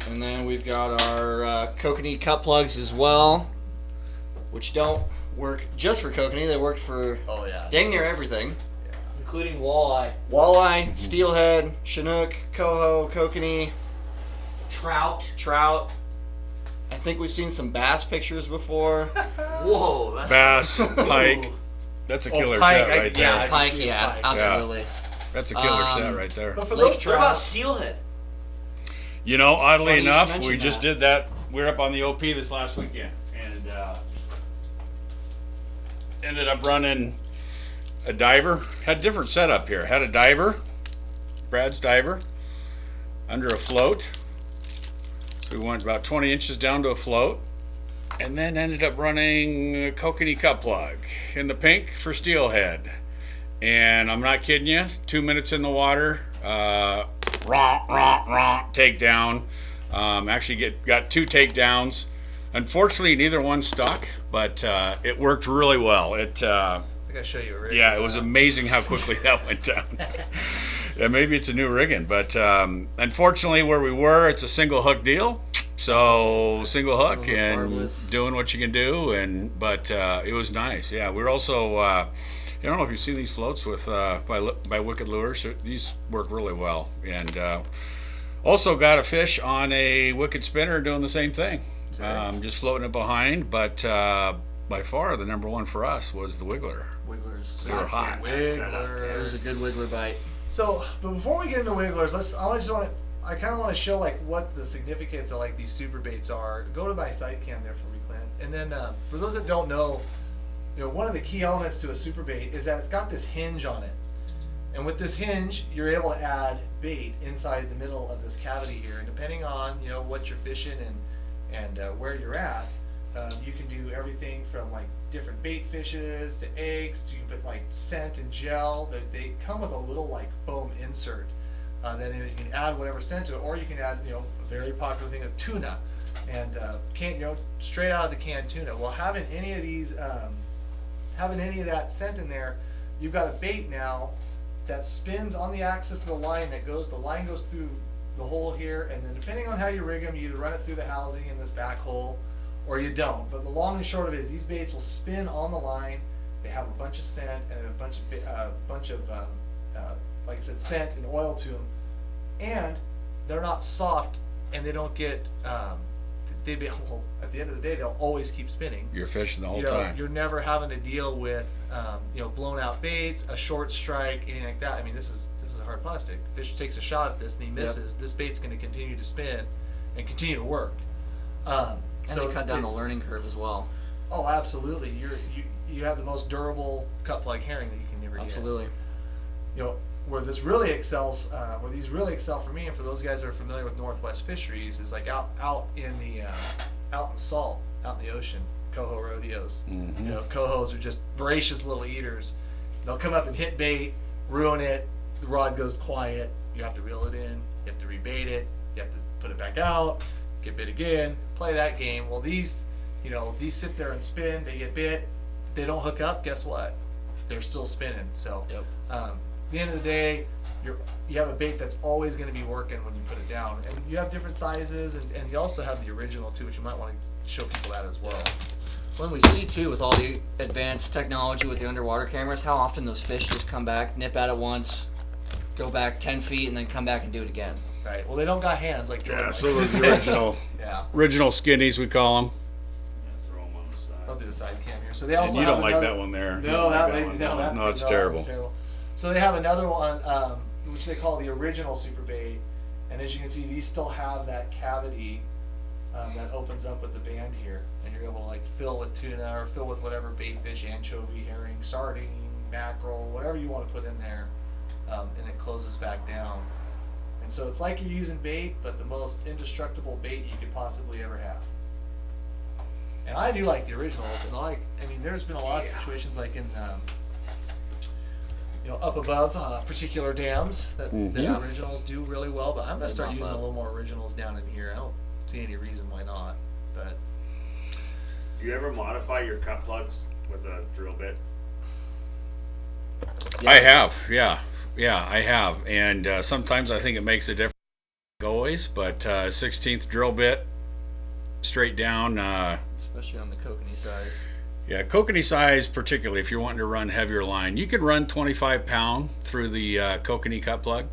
And then we've got our kokanee cut plugs as well, which don't work just for kokanee. They work for Oh yeah. dang near everything. Including walleye, Walleye, steelhead, chinook, coho, kokanee, trout. I think we've seen some bass pictures before. Whoa, that's Bass, pike. That's a killer pike, set right there. yeah. I can Pike, see a yeah, pike. absolutely. That's a killer set right there. But for Lake those trout. What about trouts, steelhead? You know, oddly Funny you should enough, mention we just that. did that. We were up on the OP this last weekend and ended up running a diver. Had a different setup here. Had a diver, Brad's diver, under a float. So we went about 20 inches down to a float, and then ended up running a kokanee cut plug in the pink for steelhead. And I'm not kidding you, 2 minutes in the water, takedown. Actually got 2 takedowns. Unfortunately, neither one stuck, but it worked really well. I gotta show you a rig. Yeah, it was amazing how quickly that went down. Yeah, maybe it's a new rigging, but unfortunately, where we were, it's a single hook deal. So single hook and Marvelous. doing what you can do, but it was nice. Yeah, we're also. I don't know if you've seen these floats with by Wicked Lures. These work really well, and also got a fish on a Wicked spinner doing the same thing. Just floating it behind, but by far the number one for us was the Wiggler. Wigglers. They were hot. It was a good wiggler bite. So, but before we get into wigglers, I kind of want to show like what the significance of like these super baits are. Go to my side cam there for me, Clint. And then for those that don't know, one of the key elements to a super bait is that it's got this hinge on it. And with this hinge, you're able to add bait inside the middle of this cavity here. And depending on what you're fishing and where you're at, you can do everything from like different bait fishes to eggs. You can put like scent and gel. They come with a little like foam insert. Then you can add whatever scent to it, or you can add a very popular thing of tuna, and straight out of the can tuna. Well, having any of these, having any of that scent in there, you've got a bait now that spins on the axis of the line. The line goes through the hole here, and then depending on how you rig them, you either run it through the housing in this back hole, or you don't. But the long and short of it is these baits will spin on the line. They have a bunch of scent and a bunch of like I said, scent and oil to them, and they're not soft, and they don't get. At the end of the day, they'll always keep spinning. You're fishing the whole time. You're never having to deal with blown out baits, a short strike, anything like that. I mean, this is a hard plastic. Fish takes a shot at this and he misses. Yep. This bait's going to continue to spin and continue to work. And they cut down the learning curve as well. Oh, absolutely. You have the most durable cut plug herring that you can ever get. Absolutely. Where these really excel for me, and for those guys that are familiar with Northwest fisheries, is like out in the salt, out in the ocean, coho rodeos. Mm-hmm. Cohos are just voracious little eaters. They'll come up and hit bait, ruin it. The rod goes quiet. You have to reel it in. You have to rebait it. You have to put it back out. Get bit again. Play that game. Well, these sit there and spin. They get bit. They don't hook up. Guess what? They're still spinning. So. Yep. At the end of the day, you have a bait that's always going to be working when you put it down, and you have different sizes, and you also have the original too, which you might want to show people that as well. When we see too, with all the advanced technology with the underwater cameras, how often those fish just come back, nip at it once, go back 10 feet, and then come back and do it again. Right. Well, they don't got hands like Jordan. Yeah, so the original, original skinnies we call them. Throw them on the side. I'll do a side cam here. So they also And you have don't like another, that one there. No, No, it's terrible. That's terrible. So they have another one, which they call the original super bait, and as you can see, these still have that cavity that opens up with the band here, and you're able to like fill with tuna or fill with whatever bait fish, anchovy, herring, sardine, mackerel, whatever you want to put in there, and it closes back down. And so it's like you're using bait, but the most indestructible bait you could possibly ever have. And I do like the originals, and I mean, there's been a lot of situations like in, up above particular dams that the originals do really well. But I'm gonna start using a little more originals down in here. I don't see any reason why not. But Do you ever modify your cut plugs with a drill bit? I have, yeah, I have, and sometimes I think it makes a difference. Always, but 16th drill bit, straight down. Especially on the kokanee size. Yeah, kokanee size, particularly if you're wanting to run heavier line, you could run 25 pound through the kokanee cut plug.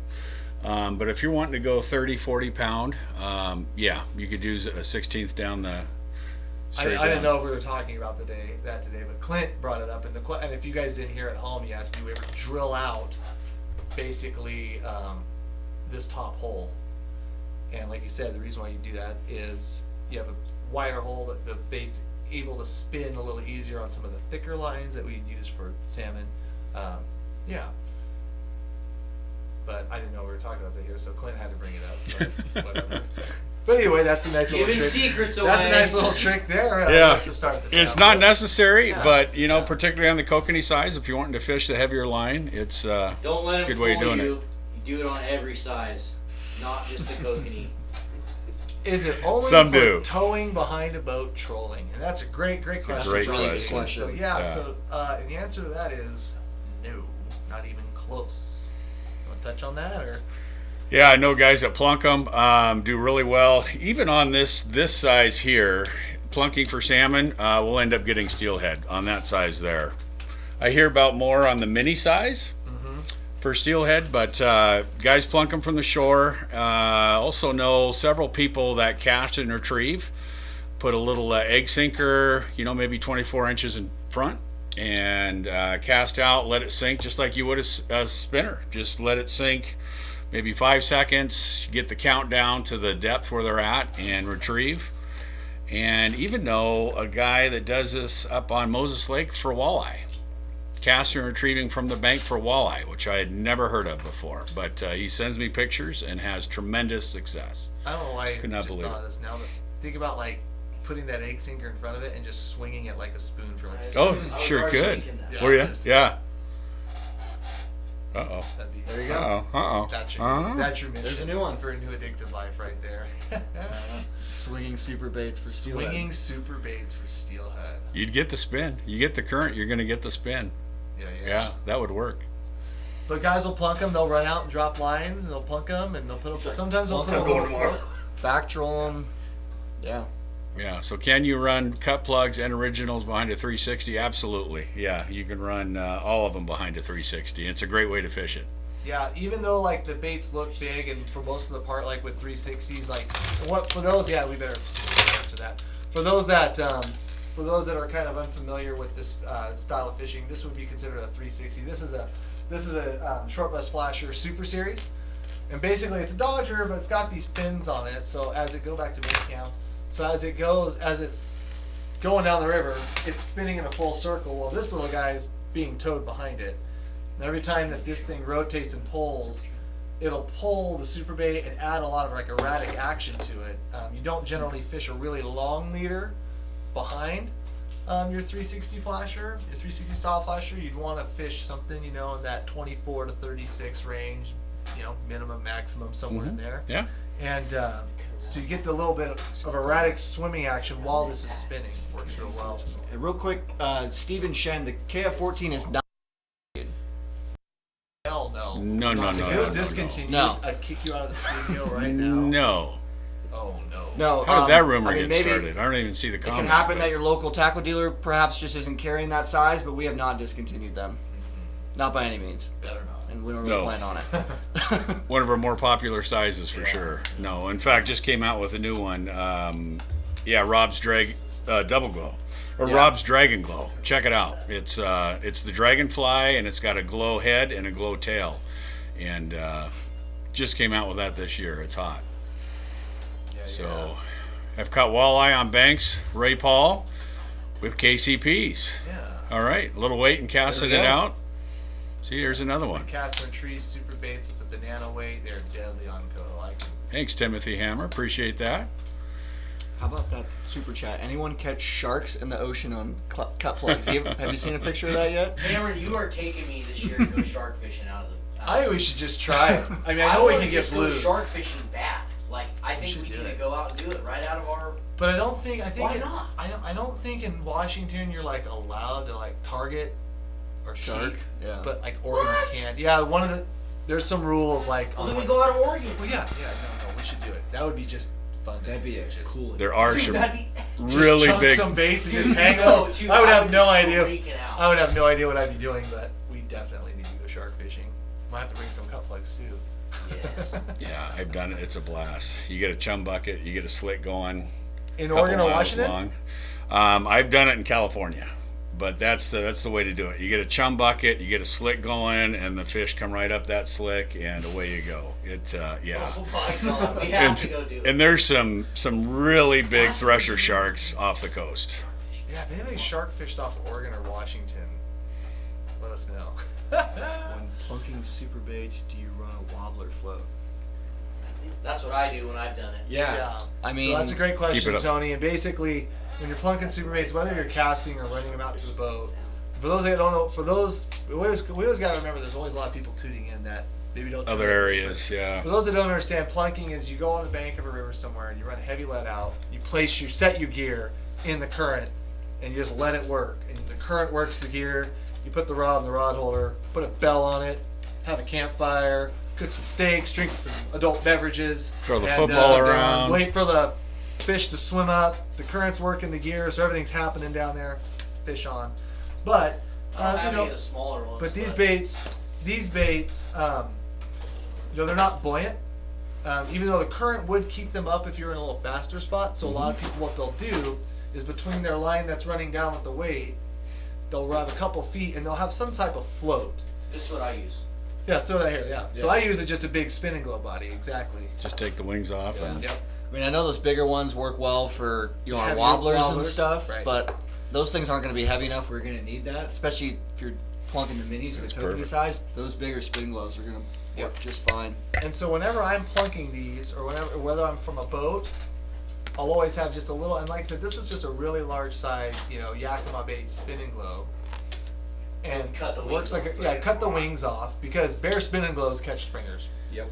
But if you're wanting to go 30, 40 pound, you could use a 16th down the. I didn't know if we were talking about that today, but Clint brought it up, and if you guys didn't hear at home, he asked, do we ever drill out basically this top hole? And like you said, the reason why you do that is you have a wider hole that the bait's able to spin a little easier on some of the thicker lines that we use for salmon. But I didn't know we were talking about that here, so Clint had to bring it up. But whatever. But anyway, that's a nice little Giving trick. secrets away. That's a nice little trick there. Yeah, To start the it's not necessary, but particularly on the kokanee size, if you're wanting to fish the heavier line, it's Don't let it's a him good way of fool doing you. it. You do it on every size, not just the kokanee. Is it only Some for do. towing behind a boat trolling? And that's a great question. great really good question. So and the answer to that is no, not even close. You want to touch on that, or? Yeah, I know guys that plunk them do really well. Even on this size here, plunking for salmon, we'll end up getting steelhead on that size there. I hear about more on the mini size for steelhead, but guys plunk them from the shore. Also know several people that cast and retrieve, put a little egg sinker, maybe 24 inches in front, and cast out, let it sink just like you would a spinner. Just let it sink. Maybe 5 seconds, get the count down to the depth where they're at and retrieve. And even know a guy that does this up on Moses Lake for walleye. Casting and retrieving from the bank for walleye, which I had never heard of before. But he sends me pictures and has tremendous success. I don't know why I Could not just believe thought it. of this now, but think about like putting that egg sinker in front of it and just swinging it like a spoon for like Oh, I was sure already could. thinking that. Yeah, Were you? just- Yeah. Uh-oh. That'd be, There you go. Uh-oh. That's your mission. There's a new one. For a new addicted life right there. Swinging super baits for steelhead. Swinging super baits for steelhead. You'd get the spin. You get the current, you're going to get the spin. Yeah, that would work. But guys will plunk them. They'll run out and drop lines, and they'll plunk them, and they'll put them. Sometimes they'll put a little float. Back troll them. Yeah. Yeah, so can you run cut plugs and originals behind a 360? Absolutely. Yeah, you can run all of them behind a 360. It's a great way to fish it. Yeah, even though like the baits look big, and for most of the part, like with 360s, like what for those? Yeah, we better answer that. For those that are kind of unfamiliar with this style of fishing, this would be considered a 360. This is a short bus flasher super series, and basically it's a Dodger, but it's got these pins on it. So as it go back to main cam, so as it's going down the river, it's spinning in a full circle. Well, this little guy is being towed behind it. And every time that this thing rotates and pulls, it'll pull the super bait and add a lot of like erratic action to it. You don't generally fish a really long leader behind your 360 flasher, your 360 style flasher. You'd want to fish something, in that 24 to 36 range, minimum, maximum, somewhere in there. Yeah. And so you get the little bit of erratic swimming action while this is spinning. Works real well. And real quick, Stephen Shen, the KF14 is not. Hell no. No. If it was discontinued, No. I'd kick you out of the studio right now. No. Oh no. No. How did that rumor I mean, get maybe started? I don't even see the It comment. can happen but- that your local tackle dealer perhaps just isn't carrying that size, but we have not discontinued them. Not by any means. Better not. And we don't No. really plan on it. One of our more popular sizes for sure. No, in fact, just came out with a new one. Rob's Double Glow, or Yeah. Rob's Dragon Glow. Check it out. It's the Dragonfly, and it's got a glow head and a glow tail, and just came out with that this year. It's hot. So, I've caught walleye on banks, Ray Paul, with KCPs. Yeah. All right, a little weight and casting There it we go. out. See, here's another one. Castor and Trees super baits with the banana weight. They're deadly on coat. I like them. Thanks, Timothy Hammer. Appreciate that. How about that super chat? Anyone catch sharks in the ocean on cut plugs? Have you seen a picture of that yet? Cameron, you are taking me this year to go shark fishing out of the. I think we should just try it. I mean, I know we wanna can get just go blues. shark fishing bad. Like, I think we should need do to it. go out and do it right out of our. But I think Why not? I don't think in Washington you're like allowed to like target or Shark? sheep. Yeah. But like Oregon What? you can't. Yeah, there's some rules like. Well, on then we like- go out of Oregon. Well, yeah, no, we should do it. That would be just fun. That'd be a just, cool. There are Dude, some that'd be. just really chunk big. some baits and just hang No, out. dude, I would have be no idea. freaking out. I would have no idea what I'd be doing, but we definitely need to go shark fishing. Might have to bring some cut plugs too. Yes. Yeah, I've done it. It's a blast. You get a chum bucket, you get a slick going. In Couple Oregon or miles Washington? long. I've done it in California, but that's the way to do it. You get a chum bucket, you get a slick going, and the fish come right up that slick, and away you go. Yeah. Oh my God, we have to go do it. And there's some really big thresher sharks off the coast. Yeah, if anything shark fished off of Oregon or Washington, let us know. When plunking super baits, do you run a wobbler float? That's what I do when I've done it. Yeah. I mean, So that's a great question, up. Tony. And basically, when you're plunking super baits, whether you're casting or running them out to the boat, for those that don't know, we always got to remember there's always a lot of people tuning in that maybe don't. Other areas, yeah. For those that don't understand, plunking is you go on the bank of a river somewhere and you run heavy lead out. You set your gear in the current, and you just let it work. And the current works the gear. You put the rod in the rod holder, put a bell on it, have a campfire, cook some steaks, drink some adult beverages. Throw the and, football around. Wait for the fish to swim up. The current's working the gear, so everything's happening down there. Fish on. But, I don't have you any know, of the smaller ones. but these baits, they're not buoyant. Even though the current would keep them up if you're in a little faster spot. So a lot of people, what they'll do is between their line that's running down with the weight, they'll rub a couple feet and they'll have some type of float. This is what I use. Yeah, throw that here. Yeah. So I use it just a big spinning glow body. Exactly. Just take the wings off and Yep. I mean, I know those bigger ones work well for our Heavier wobblers and wobblers, stuff, right. but those things aren't going to be heavy enough. We're going to need that, especially if you're plunking the minis or the coconut perfect. size. Those bigger spin glows are going to work just fine. And so whenever I'm plunking these, or whether I'm from a boat, I'll always have just a little. And like I said, this is just a really large size, Yakima bait spinning glow. And Cut the it works wings like off, yeah, right? cut the wings off because bare spinning glows catch springers. Yep.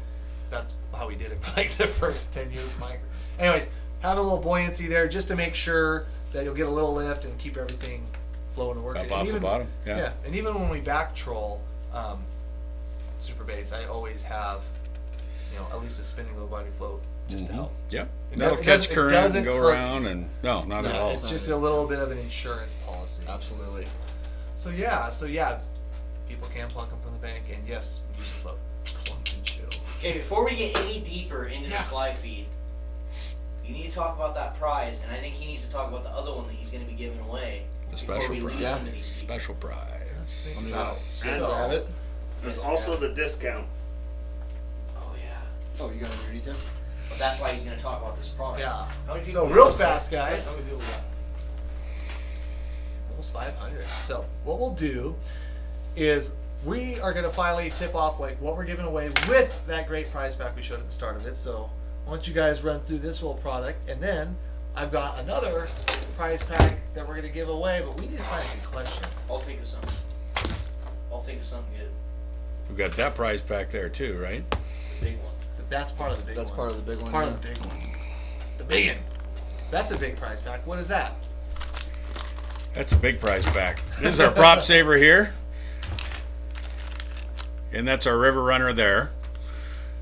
That's how we did it for like the first 10 years of my. Anyways, have a little buoyancy there just to make sure that you'll get a little lift and keep everything flowing and working. up And off the even- bottom. Yeah. and even when we back troll super baits, I always have at least a spinning low body float just to help. Yep. It That'll doesn't- catch it current doesn't and go hurt around and no, not at all. It's just a little bit of an insurance policy. Absolutely. So yeah, people can plunk them from the bank, and yes, use a float. Plunk and chill. Okay, before we get any deeper into Yeah. this live feed, you need to talk about that prize, and I think he needs to talk about the other one that he's going to be giving away The before special we lose prize. some of these people. Special prize. Think I'm about gonna so- grab it. There's Yes, also yeah. the discount. Oh yeah. Oh, you got it underneath there? But that's why he's going to talk about this product. Yeah. How many So people real we got? fast, How guys. many people we got? Almost 500. So what we'll do is we are going to finally tip off like what we're giving away with that great prize pack we showed at the start of it. So why don't you guys run through this little product, and then I've got another prize pack that we're going to give away, but we need to find a good question. I'll think of something. I'll think of something good. We've got that prize pack there too, right? The big one. That's part of the big That's one. part of the big one. Part yeah. of the big one. The big one. That's a big prize pack. What is that? That's a big prize pack. This is our prop saver here. And that's our river runner there.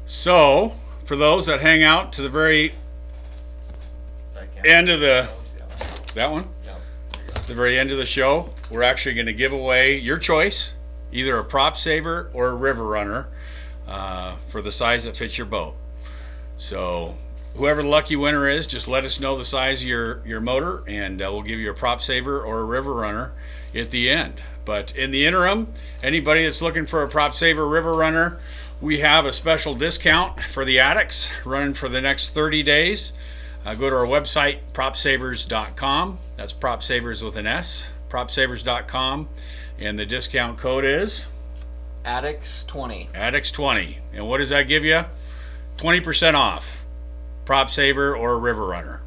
So, for those that hang out to the very Sorry, I can't- end of the, Oh, see that one? that one? Yeah, there you go. The very end of the show, we're actually going to give away your choice, either a prop saver or a river runner, for the size that fits your boat. So whoever the lucky winner is, just let us know the size of your motor, and we'll give you a prop saver or a river runner at the end. But in the interim, anybody that's looking for a prop saver river runner, we have a special discount for the addicts running for the next 30 days. Go to our website, propsavers.com. That's propsavers with an S, propsavers.com. And the discount code is Addicts 20. Addicts 20. And what does that give you? 20% off. Prop Saver or River Runner.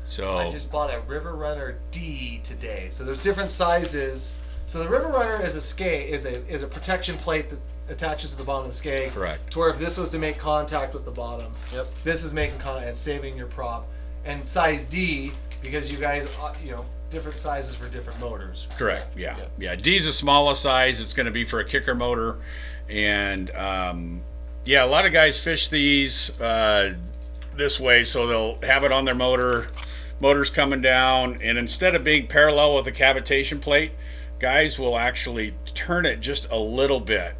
So I just bought a River Runner D today. So there's different sizes. So the River Runner is a skate, is a protection plate that attaches to the bottom of the skate. Correct. To where if this was to make contact with the bottom, Yep. this is making contact and saving your prop. And size D, because you guys, different sizes for different motors. correct. Yeah. Yeah. D's the smallest size. It's going to be for a kicker motor. And yeah, a lot of guys fish these this way, so they'll have it on their motor's coming down, and instead of being parallel with the cavitation plate, guys will actually turn it just a little bit,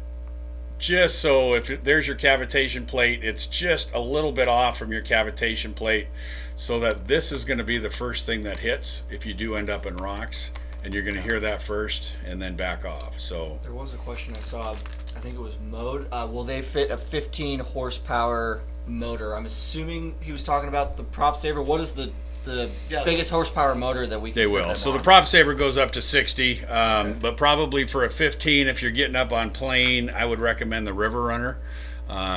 just so if there's your cavitation plate, it's just a little bit off from your cavitation plate, so that this is going to be the first thing that hits if you do end up in rocks, and you're going to hear that first and then back off. So There was a question I saw. I think it was mode. Will they fit a 15 horsepower motor? I'm assuming he was talking about the Prop Saver. What is the Yes. biggest horsepower motor that we can they fit will. them So the on? Prop Saver goes up to 60, but probably for a 15, if you're getting up on plane, I would recommend the River Runner,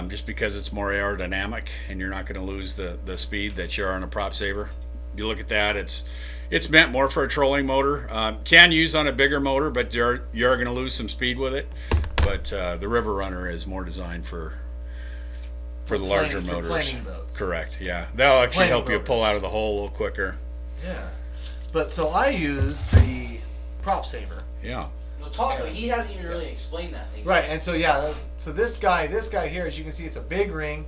just because it's more aerodynamic and you're not going to lose the speed that you are on a Prop Saver. You look at that, it's meant more for a trolling motor. Can use on a bigger motor, but you're going to lose some speed with it. But the River Runner is more designed for the larger For motors. planing boats. Correct. Yeah, that'll actually Planing help you motors. pull out of the hole a little quicker. Yeah. But so I use the Prop Saver. Yeah. He hasn't even really explained that thing. Right, and so so this guy here, as you can see, it's a big ring,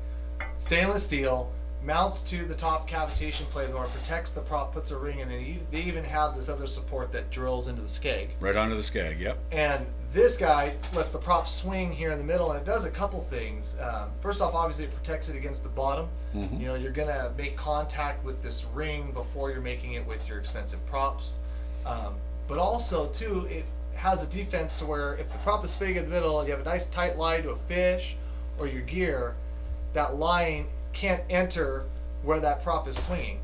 stainless steel, mounts to the top cavitation plate or protects the prop, puts a ring, and then they even have this other support that drills into the skeg. Right onto the skeg. Yep. And this guy lets the prop swing here in the middle, and it does a couple things. First off, obviously it protects it against the bottom. Mm-hmm. You're gonna make contact with this ring before you're making it with your expensive props. But also too, it has a defense to where if the prop is big in the middle, you have a nice tight line to a fish or your gear, that line can't enter where that prop is swinging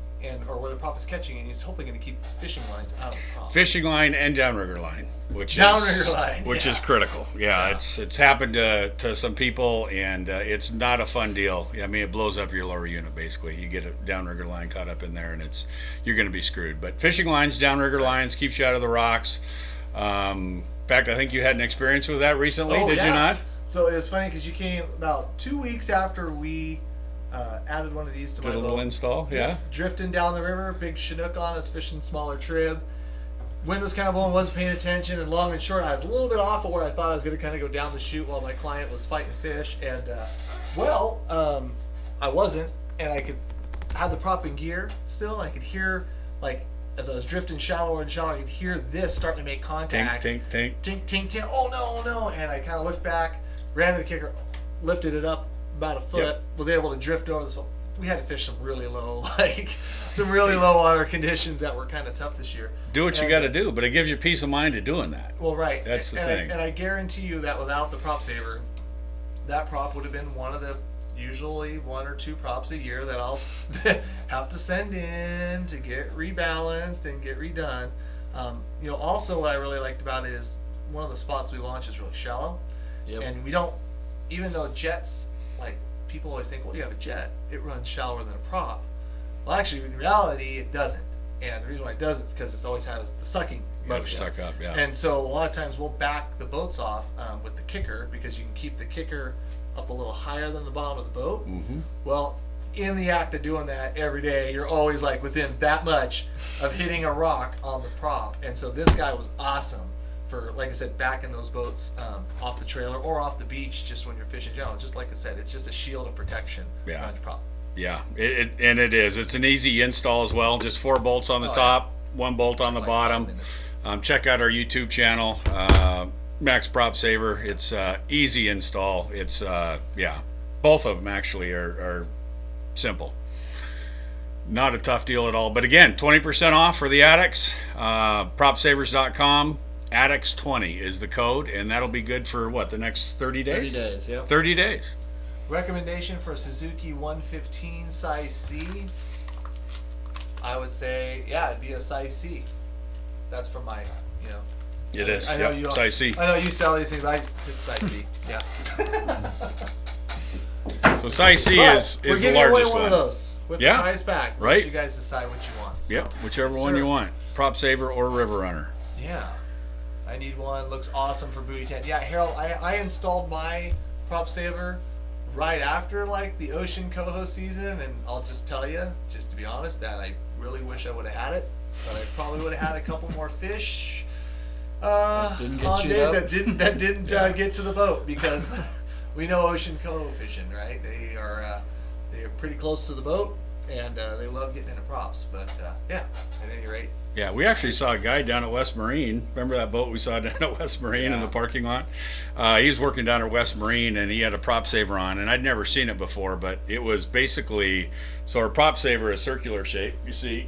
or where the prop is catching, and it's hopefully going to keep fishing lines out of the prop. Fishing line and downrigger line, which is critical. Yeah, it's happened to some people, and it's not a fun deal. I mean, it blows up your lower unit basically. You get a downrigger line caught up in there, and you're going to be screwed. But fishing lines, downrigger lines keeps you out of the rocks. In fact, I think you had an experience with that recently. Did you not? So it was funny because you came about 2 weeks after we added one of these to Did my a little boat. install, yeah. Drifting down the river, big Chinook on us, fishing smaller trib. Wind was kind of blowing, wasn't paying attention, and long and short, I was a little bit off of where I thought I was going to kind of go down the chute while my client was fighting fish, and I wasn't, and I had the prop in gear still. I could hear, like, as I was drifting shallower and shallower, I could hear this starting to make contact. Tink, tink, tink. Tink, tink, tink. Oh no, oh no! And I kind of looked back, ran to the kicker, lifted it up about a foot, Yep. was able to drift over this. We had to fish some really low, some really low water conditions that were kind of tough this year. Do what you got to do, but it gives you peace of mind of doing that. Well, right. That's the and thing. I guarantee you that without the Prop Saver, that prop would have been one of the usually 1 or 2 props a year that I'll have to send in to get rebalanced and get redone. Also what I really liked about it is one of the spots we launched is really shallow. Yep. And we don't, even though jets, like people always think, well, you have a jet, it runs shallower than a prop. Well, actually, in reality, it doesn't. And the reason why it doesn't is because it's always has the sucking Better ratio. suck up, yeah. And so a lot of times we'll back the boats off with the kicker because you can keep the kicker up a little higher than the bottom of the boat. Mm-hmm. Well, in the act of doing that every day, you're always like within that much of hitting a rock on the prop. And so this guy was awesome for, like I said, backing those boats off the trailer or off the beach just when you're fishing general. Just like I said, it's just a shield of protection Yeah. around your prop. Yeah, it is. It's an easy install as well. Just 4 bolts on the top, 1 bolt on the Like bottom. 5 minutes. Check out our YouTube channel, Max Prop Saver. It's easy install. It's both of them actually are simple. Not a tough deal at all. But again, 20% off for the addicts. Propsavers.com. Addicts20 is the code, and that'll be good for what, the next 30 days? 30 days, yep. 30 days. Recommendation for Suzuki 115 size C. I would say, it'd be a size C. That's from my, It is. I know Yep. you. Size C. I know you sell these things, but size C. Yeah. So size C But is we're the giving away largest one one. of those with Yeah. the prize pack. Right. Let you guys decide what you want. So. Yep, whichever Yes, one sir. you want. Prop Saver or River Runner. Yeah. I need one. Looks awesome for booty tent. Yeah, Harold, I installed my Prop Saver right after like the ocean coho season, and I'll just tell you, just to be honest, that I really wish I would have had it, but I probably would have had a couple more fish. didn't get On chewed days up. that didn't get to the boat, because we know ocean coho fishing, right? They are pretty close to the boat, and they love getting into props. But yeah, at any rate. Yeah, we actually saw a guy down at West Marine. Remember that boat we saw down at West Marine in the parking lot? He was working down at West Marine, and he had a Prop Saver on, and I'd never seen it before, but it was basically, so our Prop Saver is circular shape, you see.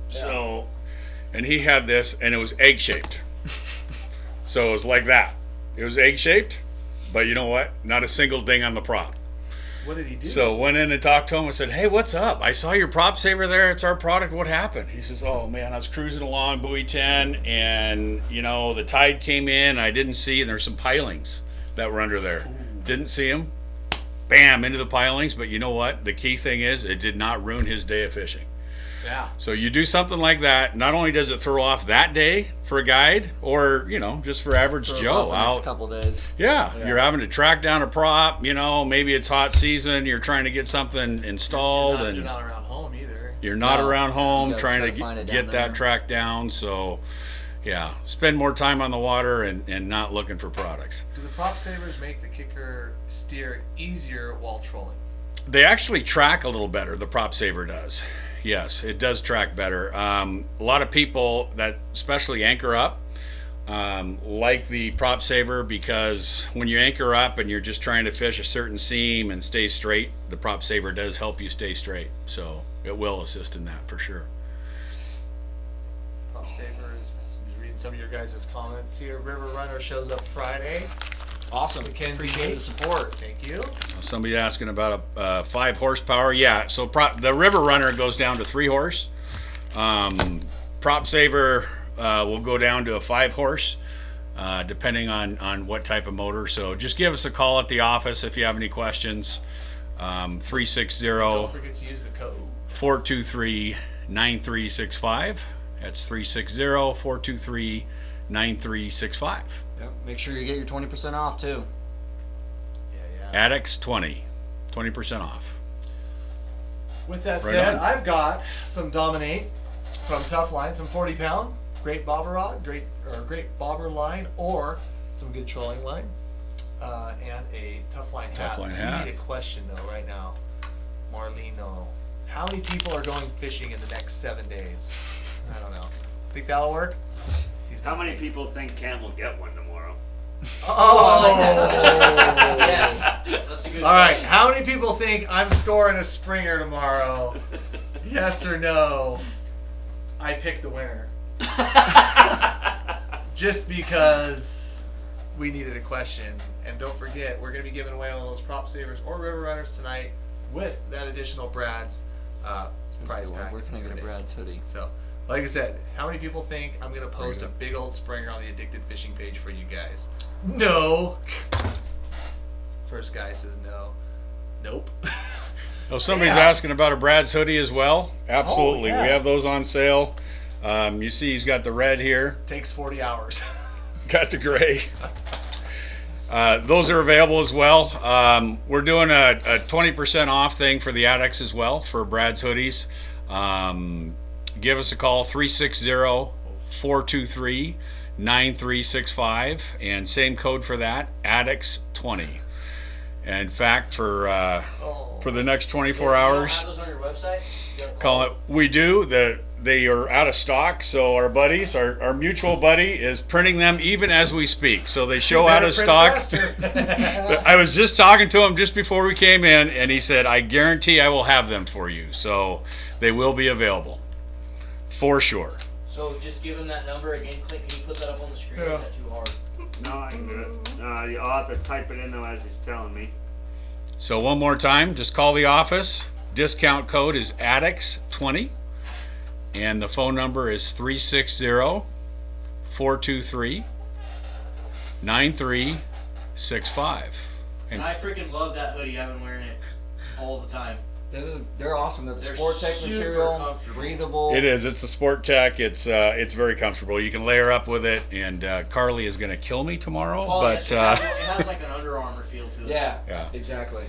So, and he had this, and it was egg shaped. So it was like that. It was egg shaped, but you know what? Not a single ding on the prop. What did he do? So went in and talked to him and said, "Hey, what's up? I saw your Prop Saver there. It's our product. What happened?" He says, "Oh man, I was cruising along buoy 10, and you know the tide came in. I didn't see, and there's some pilings that were under there. Didn't see them. Bam, into the pilings. But you know what? The key thing is, it did not ruin his day of fishing. Yeah. So you do something like that. Not only does it throw off that day for a guide, or you know, just for average Throws Joe off the next out. couple days. Yeah, you're having to track down a prop. You know, maybe it's hot season. You're trying to get something installed, You're and not around home either. you're not No, around you home gotta trying try to to find it get down that there. track down. So, yeah, spend more time on the water and not looking for products. Do the Prop Savers make the kicker steer easier while trolling? They actually track a little better. The Prop Saver does. Yes, it does track better. A lot of people that especially anchor up like the Prop Saver, because when you anchor up and you're just trying to fish a certain seam and stay straight, the Prop Saver does help you stay straight. So it will assist in that for sure. Prop Savers. I'm reading some of your guys' comments here. River Runner shows up Friday. Awesome. Mackenzie Appreciate the Yates. support. Thank you. Somebody asking about a 5 horsepower. Yeah, so the River Runner goes down to 3 horse. Prop Saver will go down to a 5 horse, depending on what type of motor. So just give us a call at the office if you have any questions. 360 Don't forget to use the code. 423-9365. That's 360-423-9365. Yep. Make sure you get your 20% off too. Yeah. Addicts 20%, 20% off. With that Right said, on. I've got some Dominate from Tough Line, some 40-pound, great bobber rod, great bobber line, or some good trolling line, and a Tough Line hat. Tough Line We hat. need a question though right now, Marlene. How many people are going fishing in the next 7 days? I don't know. Think that'll work? He's How not many thinking. people think Cam will get one tomorrow? Oh! Yes, that's a good. All right. How many people think I'm scoring a Springer tomorrow? Yes or no? I picked the winner. Just because we needed a question. And don't forget, we're going to be giving away one of those Prop Savers or River Runners tonight with that additional Brad's prize pack. Where can I get a Brad's hoodie? So, like I said, how many people think I'm going to post a big old Springer on the Addicted Fishing page for you guys? No. First guy says no. Nope. Oh, somebody's Yeah. asking about a Brad's hoodie as well. Absolutely, yeah. we have those on sale. You see, he's got the red here, Takes 40 hours. got the gray. Those are available as well. We're doing a 20% off thing for the addicts as well for Brad's hoodies. Give us a call, 360-423-9365, and same code for that, addicts20. In fact, for the next 24 hours. You don't have those on your website? You gotta Call it. We do. They are out of stock, so our buddies, our mutual buddy, is printing them even as we speak. So they show out Better of print stock. faster. I was just talking to him just before we came in, and he said, "I guarantee I will have them for you." So they will be available, for sure. So just give him that number again. Click. Can you put that up on the screen? Yeah. Is that too hard? No, I can do it. I'll have to type it in though as he's telling me. So one more time, just call the office. Discount code is addicts20, and the phone number is 423-9365. And I freaking love that hoodie. I've been wearing it all the time. They're awesome. They're They're sport tech super material, comfortable. breathable. It is. It's the Sport Tech. It's very comfortable. You can layer up with it, and Carly is going to kill me tomorrow. Polished. But It has like an Under Armour feel to it. Yeah, Yeah. exactly.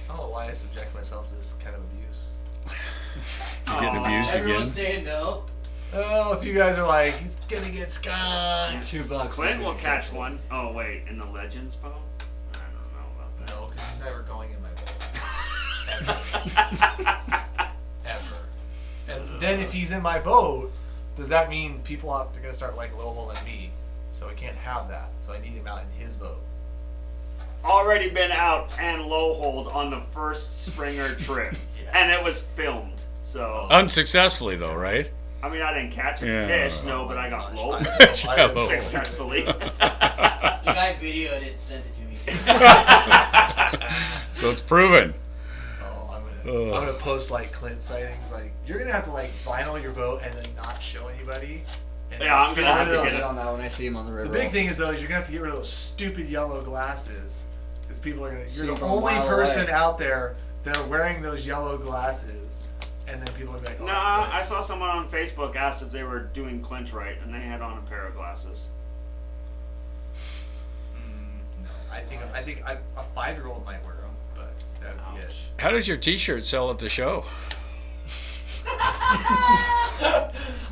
I don't know why I subject myself to this kind of abuse. You're getting abused Everyone's again. saying no. Oh, if you guys are like, he's gonna get skunked. $2. Clint will catch one. Oh wait, in the Legends boat? I don't know about that. No, because he's never going in my boat. Ever. And then if he's in my boat, does that mean people have to go start like lowballing me? So we can't have that. So I need him out in his boat. Already been out and low-holed on the first Springer trip. And it was filmed. So, Unsuccessfully, though, right? I mean, I didn't catch a Yeah. fish, no, but I got low Yeah, low. successfully. The guy videoed it and sent it to me. So it's proven. Oh, I'm gonna post like Clint sightings. Like you're gonna have to like vinyl your boat and then not show anybody. And Yeah, I'm gonna get have rid to of get those- it. On that when I see him on the river. The big thing is though, is you're gonna have to get rid of those stupid yellow glasses because people are gonna. See You're the from a only mile person away. out there that are wearing those yellow glasses, and then people are like, "Oh, No, that's I Clint." saw someone on Facebook asked if they were doing Clint right, and they had on a pair of glasses. No, I think a 5-year-old might wear them, but that would be it. How does your T-shirt sell at the show?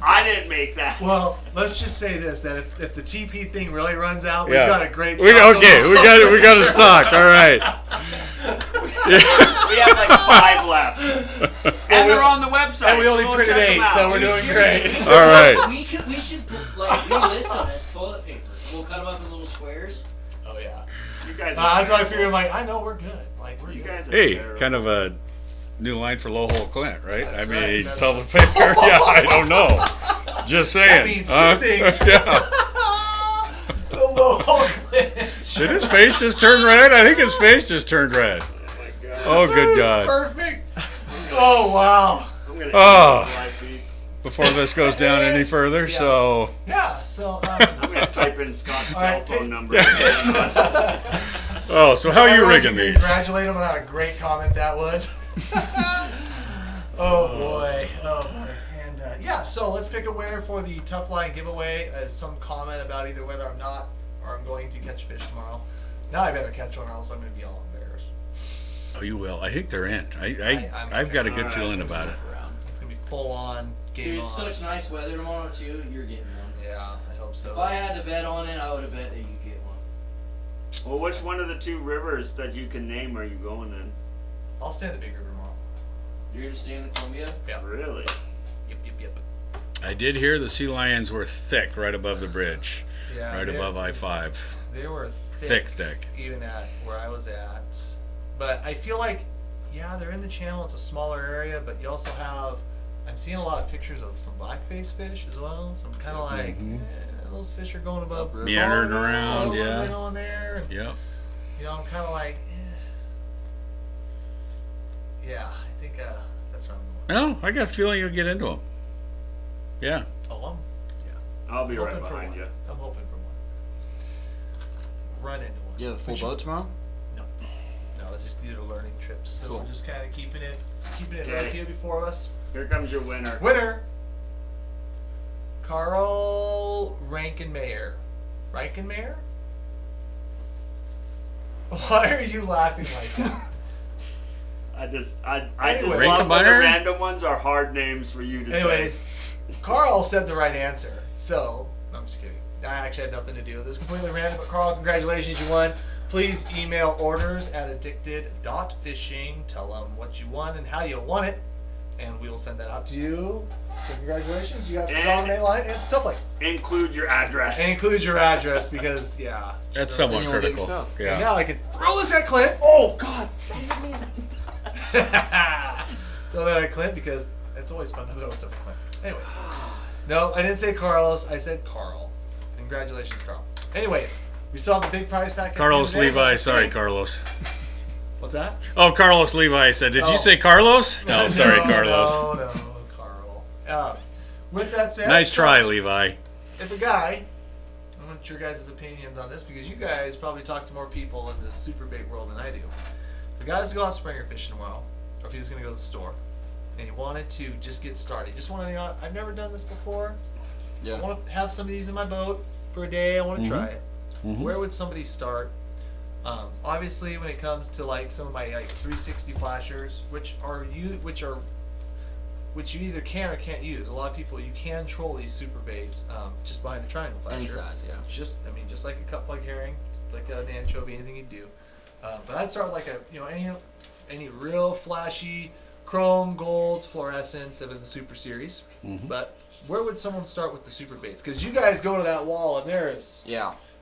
I didn't make that. Well, let's just say this: that if the TP thing really runs out, Yeah. we've got a great. We stock okay. of- We got a stock. All right. We have like 5 left. And they're on the website. And we only so go printed check 8, them out. so we're doing great. All right. We should like relist them as toilet paper. We'll cut them up in little squares. Oh yeah. You guys are That's why I terrible. figured. I'm like, I know we're good. Like we're You good. guys are Hey, terrible. kind of a new line for low hole Clint, right? That's I mean, right, that's toilet paper. Yeah, I don't know. Just saying. That means two Huh? things. Yeah. The low Clint. Did his face just turn red? I think his face just turned red. Oh my god. Oh, good God. Perfect. Oh wow. I'm gonna Oh. live feed. Before this goes down any further, Yeah. so Yeah. So. I'm gonna type in Scott's All cell right, phone number. so how are you everyone rigging can these? Congratulate him on how a great comment that was. Oh boy. Oh boy. And yeah, so let's pick a winner for the Tough Line giveaway. Some comment about either whether I'm not or I'm going to catch fish tomorrow. Now I better catch one, or else I'm going to be all embarrassed. Oh, you will. I think they're in. I'm I've got a good Alright. feeling about it. It's going to be full on game Dude, on. it's such nice weather tomorrow too. You're getting one. Yeah, I hope so. If I had to bet on it, I would have bet that you'd get one. Well, which one of the 2 rivers that you can name are you going in? I'll stay in the big river tomorrow. You're gonna stay in the Columbia? Yeah. Really? Yep. I did hear the sea lions were thick right above the bridge, Yeah. right they- above I-5. They were Thick. even at where I was at. But I feel like, yeah, they're in the channel. It's a smaller area, but you also have. I'm seeing a lot of pictures of some blackface fish as well. So I'm kind of like, those fish are going above. Meandering going there, around, those ones yeah. are going there. And, Yep. you know, I'm kind of like, yeah, I think that's where I'm going. No, I got a feeling you'll get into them. Yeah. Oh, I'll be I'm right hoping for behind one. you. I'm hoping for one. Run into one. You have a full Which- boat tomorrow? No, it's just these are learning trips. So Cool. we're just kind of keeping it Okay. right here before us. Here comes your winner. Winner, Carl Rankenmayer. Rankenmayer? Why are you laughing like that? I just Anyway. love that the Rinkenmeyer? random ones are hard names for you to Anyways, say. Carl said the right answer. So, no, I'm just kidding. I actually had nothing to do with this. Completely random. But Carl, congratulations, you won. Please email orders@addicted.fishing. Tell them what you won and how you won it. And we will send that out to you. So congratulations. You got the strong main line and stuff like that. Include your address. And include your address because, yeah. That's Then somewhat you won't get critical. stuff. And Yeah. now I can throw this at Clint. Oh, God. I didn't mean that. Throw that at Clint because it's always fun to throw stuff at Clint. Anyways. No, I didn't say Carlos. I said Carl. Congratulations, Carl. Anyways, we saw the big prize pack. at the end Carlos of the day. Levi. Sorry, Carlos. What's that? Oh, Carlos Levi said, did Oh. you say Carlos? No, sorry, Carlos. No, Carl. With that said, Nice try, Levi. if a guy, I want your guys' opinions on this because you guys probably talk to more people in this super bait world than I do. If a guy was to go out springer fishing tomorrow, or if he was going to go to the store, and he wanted to just get started, just want to, I've never done this before. Yeah. I want to have some of these in my boat for a day. I want to try it. Where would somebody start? Obviously, when it comes to like some of my like 360 flashers, which you either can or can't use. A lot of people, you can troll these super baits just behind a triangle flasher. Any size, yeah. Just like a cut plug herring, like an anchovy, anything you do. But I'd start like any real flashy chrome, golds, fluorescents of the super series. But where would someone start with the super baits? Because you guys go to that wall and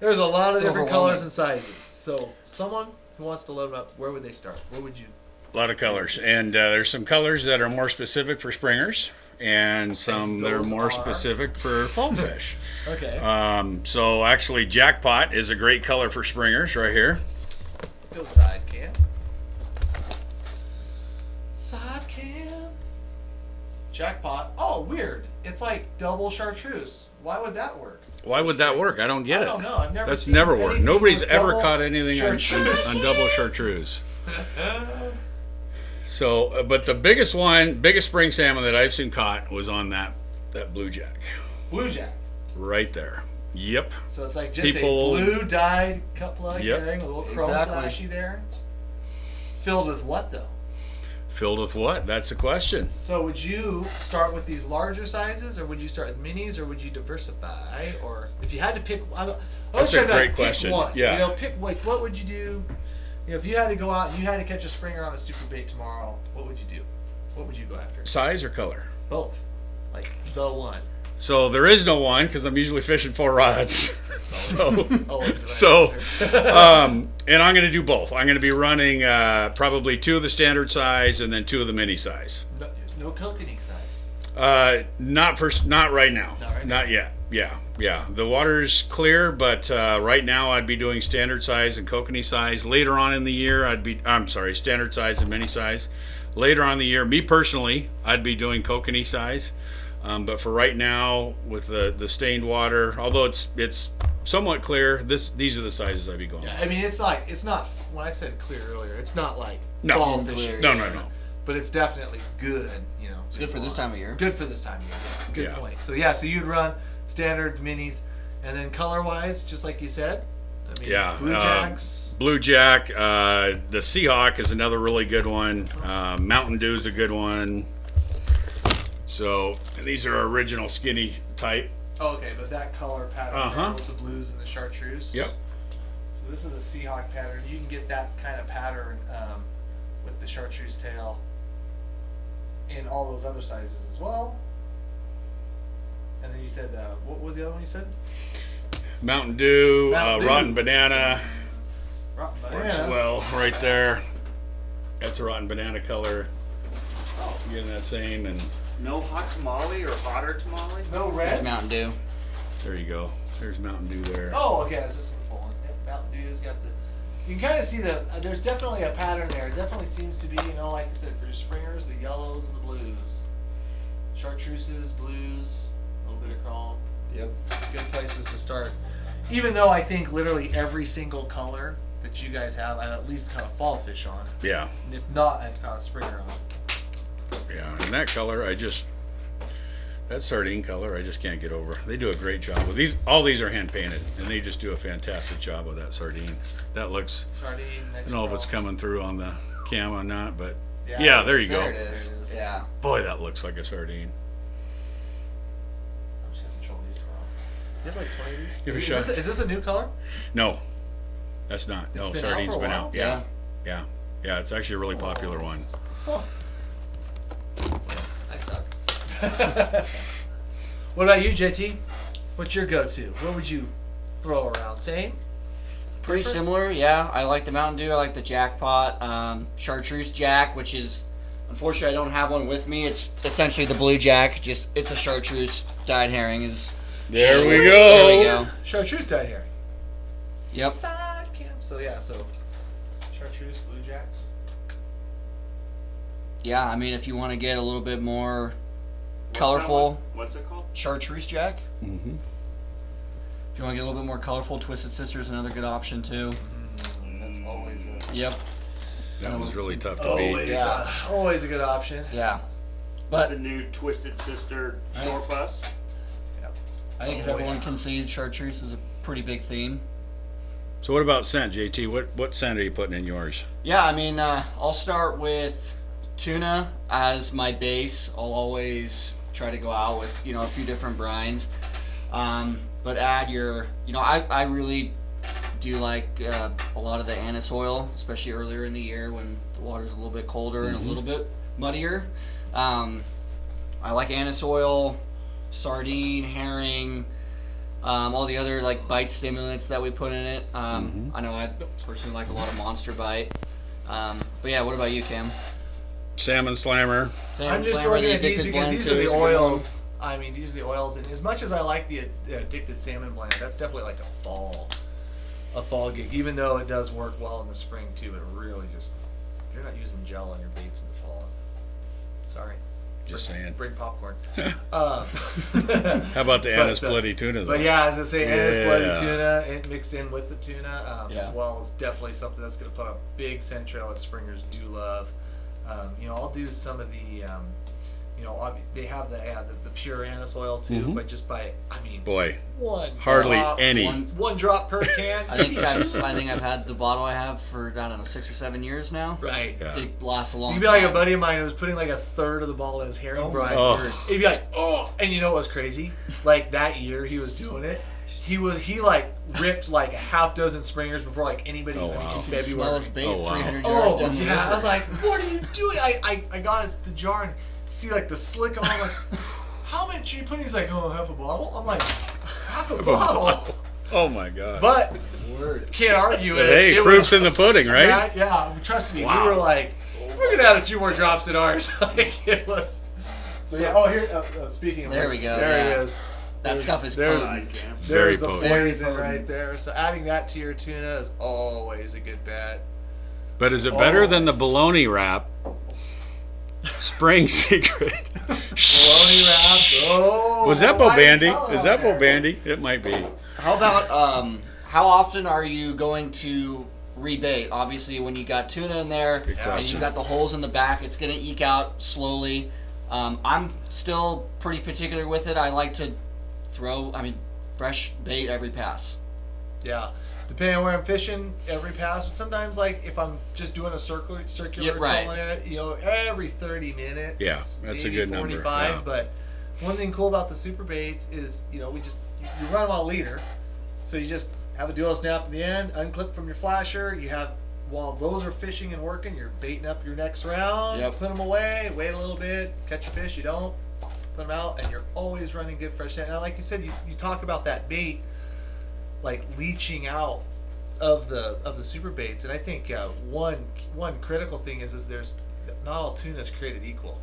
there's a lot of different colors and sizes. So someone who wants to load them up, where would they start? Where would you? A lot of colors, and there's some colors that are more specific for springers, and some that are more specific for fall fish. Okay. So actually, Jackpot is a great color for springers right here. Go side cam. Side cam. Jackpot. Oh, weird. It's like double chartreuse. Why would that work? Why would that work? I don't get it. I don't know. I've never That's seen never worked. anything Nobody's with ever double caught anything on double chartreuse. So, but the biggest spring salmon that I've seen caught was on that blue jack. Blue jack. Right there. Yep. So it's like just a blue dyed cut plug herring, a little chrome flashy there. Filled with what though? Filled with what? That's the question. So would you start with these larger sizes, or would you start with minis, or would you diversify? Or if you had to pick, that's a great question. One. Yeah. Pick like what would you do? If you had to go out and you had to catch a springer on a super bait tomorrow, what would you do? What would you go after? Size or color? Both. Like the one. So there is no one because I'm usually fishing 4 rods. And I'm going to do both. I'm going to be running probably 2 of the standard size and then 2 of the mini size. No kokanee size. Not right now. Not yet. Yeah. The water's clear, but right now I'd be doing standard size and kokanee size. Later on in the year, standard size and mini size. Later on in the year, me personally, I'd be doing kokanee size. But for right now, with the stained water, although it's somewhat clear, these are the sizes I'd be going. Yeah, I mean, it's not. When I said clear earlier, it's not like fall fishing. No. But it's definitely good. It's good for this time of year. Good for this time of year. Yes, good point. So so you'd run standard minis, and then color wise, just like you said. I mean, blue jacks. Blue jack. The Seahawk is another really good one. Mountain Dew is a good one. So these are original skinny type. Oh, okay, but that color pattern with the blues and the chartreuse. Yep. So this is a Seahawk pattern. You can get that kind of pattern with the chartreuse tail in all those other sizes as well. And then you said, what was the other one you said? Mountain Dew, Mountain Dew. Rotten Banana. Rotten Works banana. well right there. That's a rotten banana color. Oh. Getting that same, and No hot tamale or hotter tamale? No red. It's Mountain Dew. there you go. There's Mountain Dew there. Oh, okay. I was just pulling. Mountain Dew's got the. You can kind of see there's definitely a pattern there. It definitely seems to be, like I said, for your springers, the yellows and the blues. Chartreuses, blues, a little bit of chrome. Yep. Good places to start. Even though I think literally every single color that you guys have, I've at least caught a fall fish on. Yeah. And if not, I've caught a springer on. Yeah, and that color, that sardine color, I just can't get over. They do a great job with these. All these are hand painted, and they just do a fantastic job with that sardine. That looks. Sardine. I don't know if it's coming through on the cam or not, but Yeah, there you go. There it is. Yeah. Boy, that looks like a sardine. I'm just gonna control these for a while. You have like 20 of these? Give it a Is shot. this a new color? No, that's not. No, It's been sardine's out for a been while? out. Yeah. It's actually a really popular one. Oh. I suck. What about you, JT? What's your go-to? What would you throw around? Same? Pretty similar, yeah. I like the Mountain Dew. I like the Jackpot. Chartreuse Jack, which is, unfortunately, I don't have one with me. It's essentially the blue Jack. Just it's a chartreuse dyed herring. There we go. There we go. Chartreuse dyed herring. Yep. Side cam. So chartreuse, blue jacks. Yeah, I mean, if you want to get a little bit more What's colorful, that one? What's it called? Chartreuse Jack. Mm-hmm. If you want to get a little bit more colorful, Twisted Sister is another good option too. That's always a Yep. That was really tough to beat. always a good option. Yeah. The But new Twisted Sister short bus. I think as everyone can see, chartreuse is a pretty big theme. So what about scent, JT? What scent are you putting in yours? Yeah, I mean, I'll start with tuna as my base. I'll always try to go out with, a few different brines. But add your, I really do like a lot of the anise oil, especially earlier in the year when the water's a little bit colder and a little bit muddier. I like anise oil, sardine, herring, all the other like bite stimulants that we put in it. I know I personally like a lot of Monster Bite. But yeah, what about you, Cam? Salmon Slammer. I'm just looking at these because these are the oils. I mean, these are the oils, and as much as I like the Addicted Salmon blend, that's definitely like a fall gig. Even though it does work well in the spring too, it really just you're not using gel on your baits in the fall. Sorry. Just saying. Bring popcorn. How about the anise bloody tuna, though? But yeah, as I say, anise bloody tuna and mixed in with the tuna as well is definitely something that's going to put a big scent trail that springers do love. I'll do some of the, they have the pure anise oil too, but just by, hardly drop, any. One drop per can. I think I've had the bottle I have for, I don't know, 6 or 7 years now. Right. Yeah. They last a long You'd time. be like a buddy of mine who was putting like a third of the bottle in his herring brine. He'd be like, oh, and you know what was crazy? Like that year he was doing it, he like ripped like a half dozen springers before like anybody in February. Smell his bait 300 yards down the river. I was like, what are you doing? I got the jar and see like the slick on. I'm like, how much are you putting? He's like, oh, half a bottle. I'm like, half a bottle. Oh my god. But can't argue it. Hey, it proof's was, in the pudding, right? Yeah. Trust me, we were like, we're gonna add a few more drops in ours. Like it was. So yeah. Oh, here. Speaking of, there we go. There he is. That stuff is potent. Very the potent. poison right there. So adding that to your tuna is always a good bet. But is it better than the bologna wrap? Spring Secret. Bologna wrap. Oh, was that Bo Bandy? Is that Bo Bandy? It might be. How about how often are you going to rebait? Obviously, when you got tuna in there and you got the holes in the back, it's going to eke out slowly. I'm still pretty particular with it. I like to throw, fresh bait every pass. Yeah. Depending on where I'm fishing, every pass. But sometimes, like, if I'm just doing a circular trolling it, every 30 minutes. Yeah, that's a good 45, number. Yeah. But one thing cool about the super baits is, you run them on a leader. So you just have a dual snap at the end, unclip from your flasher. You have, while those are fishing and working, you're baiting up your next round. Yep. Put them away, wait a little bit, catch a fish, you don't. Put them out, and you're always running good fresh scent. And like you said, you talk about that bait, like leaching out of the super baits, and I think one critical thing is there's not all tuna is created equal,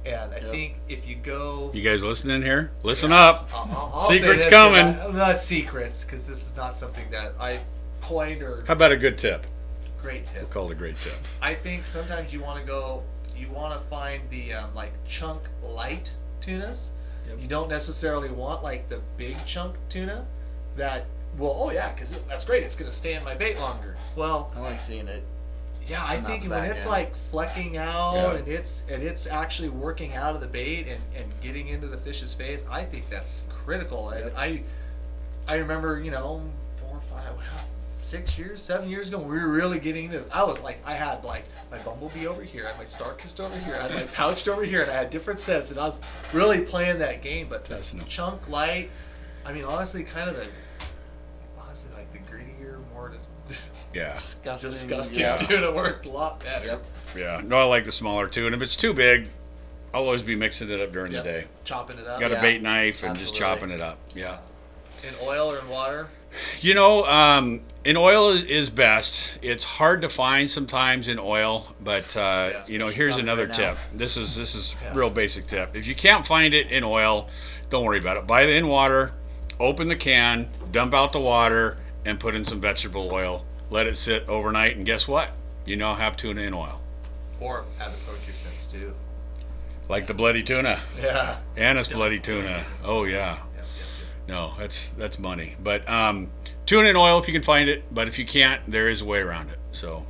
and I think if you go, you guys listening here? Listen up. I'll Secret's say this, coming. Not secrets, because this is not something that I coined or. How about a good tip? Great tip. We'll call it a great tip. I think sometimes you want to find the like chunk light tunas. Yep. You don't necessarily want like the big chunk tuna that because that's great, it's going to stay in my bait longer. Well, I like seeing it. Yeah, I think when it's like flecking out and it's actually working out of the bait and getting into the fish's face, I think that's critical. Yep. I remember 4 or 5 6 years, 7 years ago, when we were really getting into this, I was like, I had like my bumblebee over here, I had my starkist over here, I had my pouched over here, and I had different sets, and I was really playing that game. But the chunk light, honestly, like the grittier, more disgusting tuna worked a lot better. Yep. Yeah, no, I like the smaller tuna. And if it's too big, I'll always be mixing it up during the day. Chopping it up. Got a bait knife and just chopping it up. Yeah. In oil or in water? In oil is best. It's hard to find sometimes in oil, but here's another tip. This is real basic tip. If you can't find it in oil, don't worry about it. Buy it in water, open the can, dump out the water, and put in some vegetable oil. Let it sit overnight, and guess what? You now have tuna in oil. Or add the poke your sense too. Like the bloody tuna. Yeah. Anise bloody tuna. Oh yeah. No, that's money. But tuna in oil if you can find it, but if you can't, there is a way around it. So.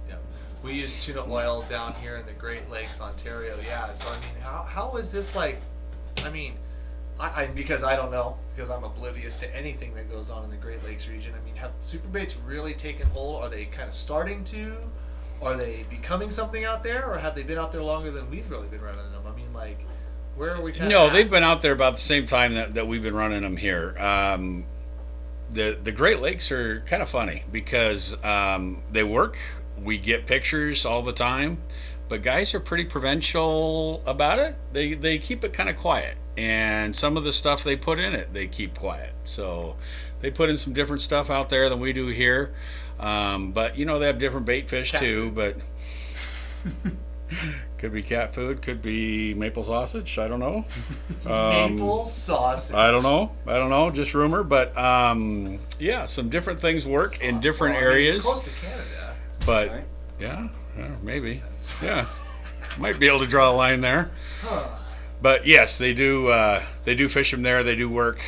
Yeah. We use tuna oil down here in the Great Lakes, Ontario. Yeah. So I mean, how is this like? I mean, I because I don't know, because I'm oblivious to anything that goes on in the Great Lakes region. I mean, have superbaits really taken hold? Are they kind of starting to? Are they becoming something out there, or have they been out there longer than we've really been running them? I mean, like, where are we? No, they've been out there about the same time that we've been running them here. The Great Lakes are kind of funny because they work. We get pictures all the time, but guys are pretty provincial about it. They keep it kind of quiet, and some of the stuff they put in it, they keep quiet. So they put in some different stuff out there than we do here. But you know, they have different bait fish too, but could be cat food, could be maple sausage. I don't know. Maple sausage. I don't know. Just rumor, but yeah, some different things work in different areas. Close to Canada. But yeah, maybe. Yeah, might be able to draw a line there. Huh. But yes, they do fish them there. They do work.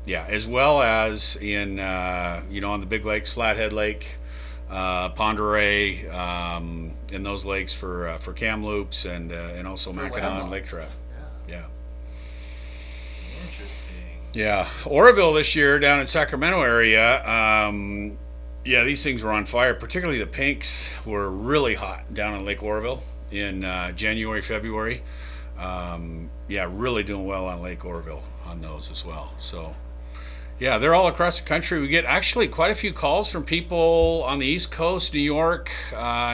Yeah, as well as in on the big lakes, Flathead Lake, Ponderay, in those lakes for Kamloops and also Mackinac Lake Trout. Yeah. Interesting. Yeah, Oroville this year down in Sacramento area. Yeah, these things were on fire. Particularly the pinks were really hot down in Lake Oroville in January, February. Yeah, really doing well on Lake Oroville on those as well. So. Yeah, they're all across the country. We get actually quite a few calls from people on the East Coast, New York,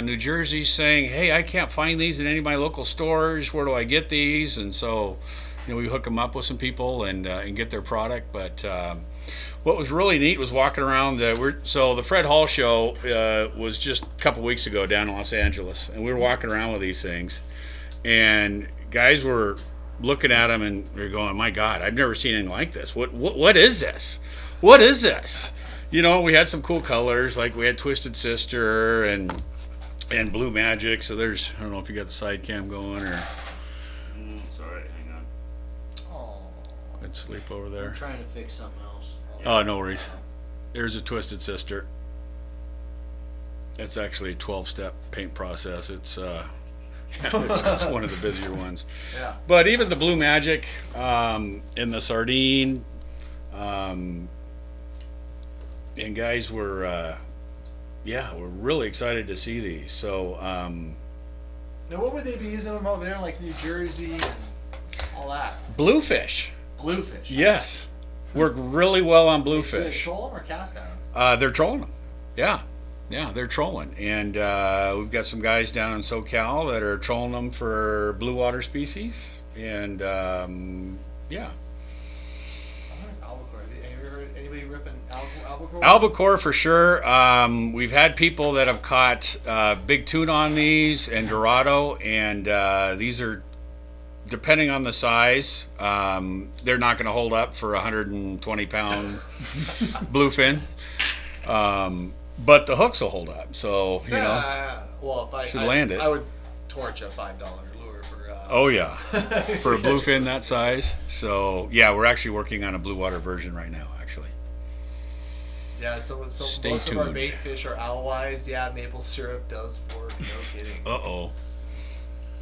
New Jersey, saying, "Hey, I can't find these in any of my local stores. Where do I get these?" And so, we hook them up with some people and get their product. But what was really neat was walking around. The Fred Hall show was just a couple weeks ago down in Los Angeles, and we were walking around with these things, and guys were looking at them and they're going, "My God, I've never seen anything like this. What is this? What is this?" We had some cool colors, like we had Twisted Sister and Blue Magic. So there's, I don't know if you got the side cam going or. Sorry, hang on. Oh. Let's sleep over there. I'm trying to fix something else. Oh, no worries. There's a Twisted Sister. It's actually a 12-step paint process. It's it's one of the busier ones. Yeah. But even the Blue Magic and the Sardine, and guys were really excited to see these. So now, what would they be using them over there, like New Jersey and all that? Bluefish. Bluefish. Yes, work really well on Do they bluefish. troll them or cast at them? They're trolling them. Yeah, they're trolling, and we've got some guys down in SoCal that are trolling them for blue water species, and yeah. Albacore. Have you ever heard anybody ripping albacore? Albacore for sure. We've had people that have caught big tuna on these and Dorado, and these are, depending on the size, they're not going to hold up for 120-pound bluefin. But the hooks will hold up, so Well, if should land it. I would torch a $5 lure for. Oh yeah, for a bluefin that size. So yeah, we're actually working on a blue water version right now, actually. Yeah, so Stay most of our tuned. bait fish are alewives. Yeah, maple syrup does work. No kidding.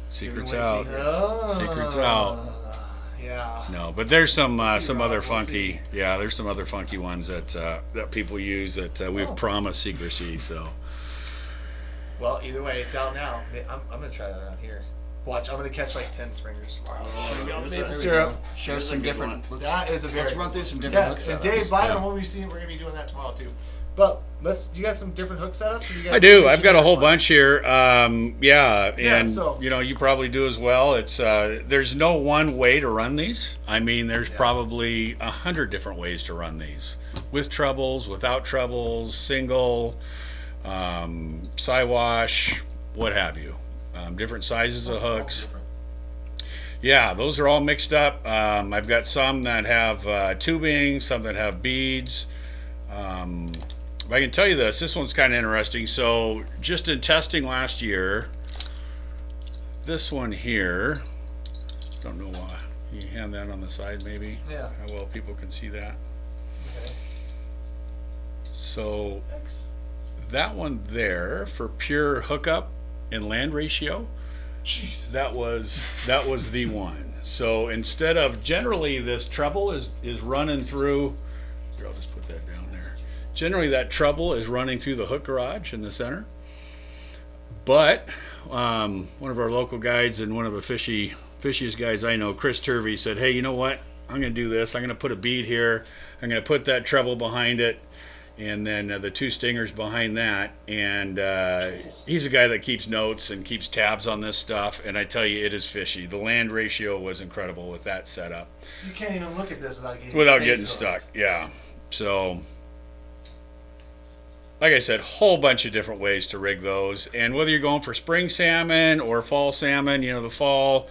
Secrets Giving away out. secrets. Secrets out. Yeah. No, but there's some see, other Rob, we'll funky. see. Yeah, there's some other funky ones that people use that we've promised secrecy. So. Well, either way, it's out now. I'm gonna try that around here. Watch, I'm gonna catch like 10 springers tomorrow. Maple syrup. Show some different. That is a very. Let's run through some different Yes, hook and setups. Dave Bynum, we're gonna be doing that tomorrow too. But you got some different hook setups? Or you got I do. I've two got a whole different bunch here. And so- you probably do as well. It's there's no one way to run these. I mean, there's probably 100 different ways to run these, with trebles, without trebles, single, Siwash, what have you. Different sizes of hooks. Yeah, those are all mixed up. I've got some that have tubing, some that have beads. If I can tell you this one's kind of interesting. So just in testing last year, this one here, don't know why, Can you hand that on the side maybe? Yeah. How well people can see that. Okay. So Thanks. that one there for pure hookup and land ratio, that was the one. So instead of generally this treble is running through, here I'll just put that down there. Generally that treble is running through the hook garage in the center. But one of our local guides and one of the fishiest guys I know, Chris Turvey, said, hey, you know what? I'm going to do this. I'm going to put a bead here. I'm going to put that treble behind it. And then the two stingers behind that. And he's a guy that keeps notes and keeps tabs on this stuff. And I tell you, it is fishy. The land ratio was incredible with that setup. You can't even look at this without getting stuck. Yeah. So, like I said, whole bunch of different ways to rig those. And whether you're going for spring salmon or fall salmon, you know, the fall,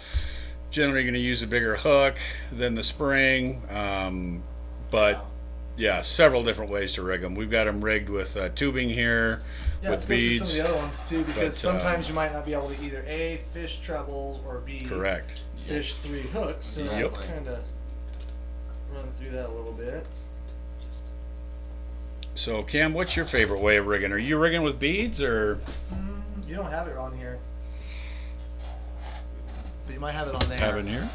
generally going to use a bigger hook than the spring. But yeah, several different ways to rig them. We've got them rigged with tubing here, with beads. Some of the other ones too, because sometimes you might not be able to either A, fish trebles, or B, correct, fish 3 hooks. So Yep. let's kind of run through that a little bit. So Cam, what's your favorite way of rigging? Are you rigging with beads or? You don't have it on here, but you might have it on there. Have it here?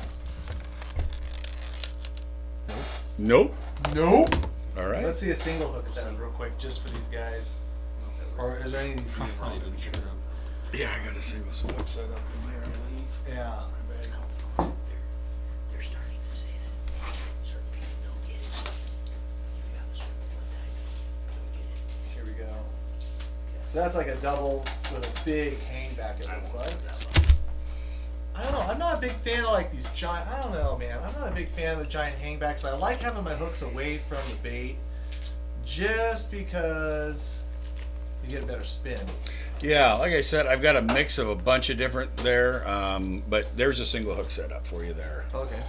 Nope. Nope. All right. Let's see a single hook setup real quick, just for these guys. Or is there any of these? Yeah, I got a single hook set up in there, I believe. Yeah. They're starting to say that certain people don't get it. If you have a certain blood type, don't get it. Here we go. So that's like a double with a big hangback, it looks like. I don't know. I'm not a big fan of like these giant. I don't know, man. I'm not a big fan of the giant hangbacks, but I like having my hooks away from the bait, just because you get a better spin. Yeah, like I said, I've got a mix of a bunch of different there, but there's a single hook setup for you there. Okay.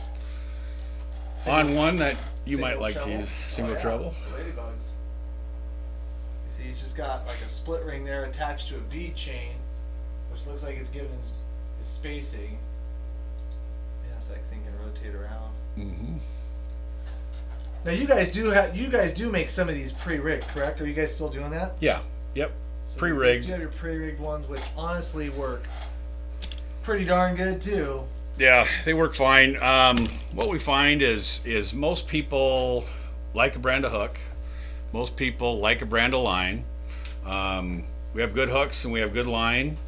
On one that you might single like to treble. use, single Oh, yeah. treble. Ladybugs. You see, he's just got like a split ring there attached to a bead chain, which looks like it's given his spacing. Yeah, it's like thing can rotate around. Mm-hmm. Now you guys do make some of these pre-rigged, correct? Are you guys still doing that? Yeah. Yep. So Pre-rigged. You do have your pre-rigged ones, which honestly work pretty darn good too. Yeah, they work fine. What we find is most people like a brand of hook. Most people like a brand of line. We have good hooks and we have good line,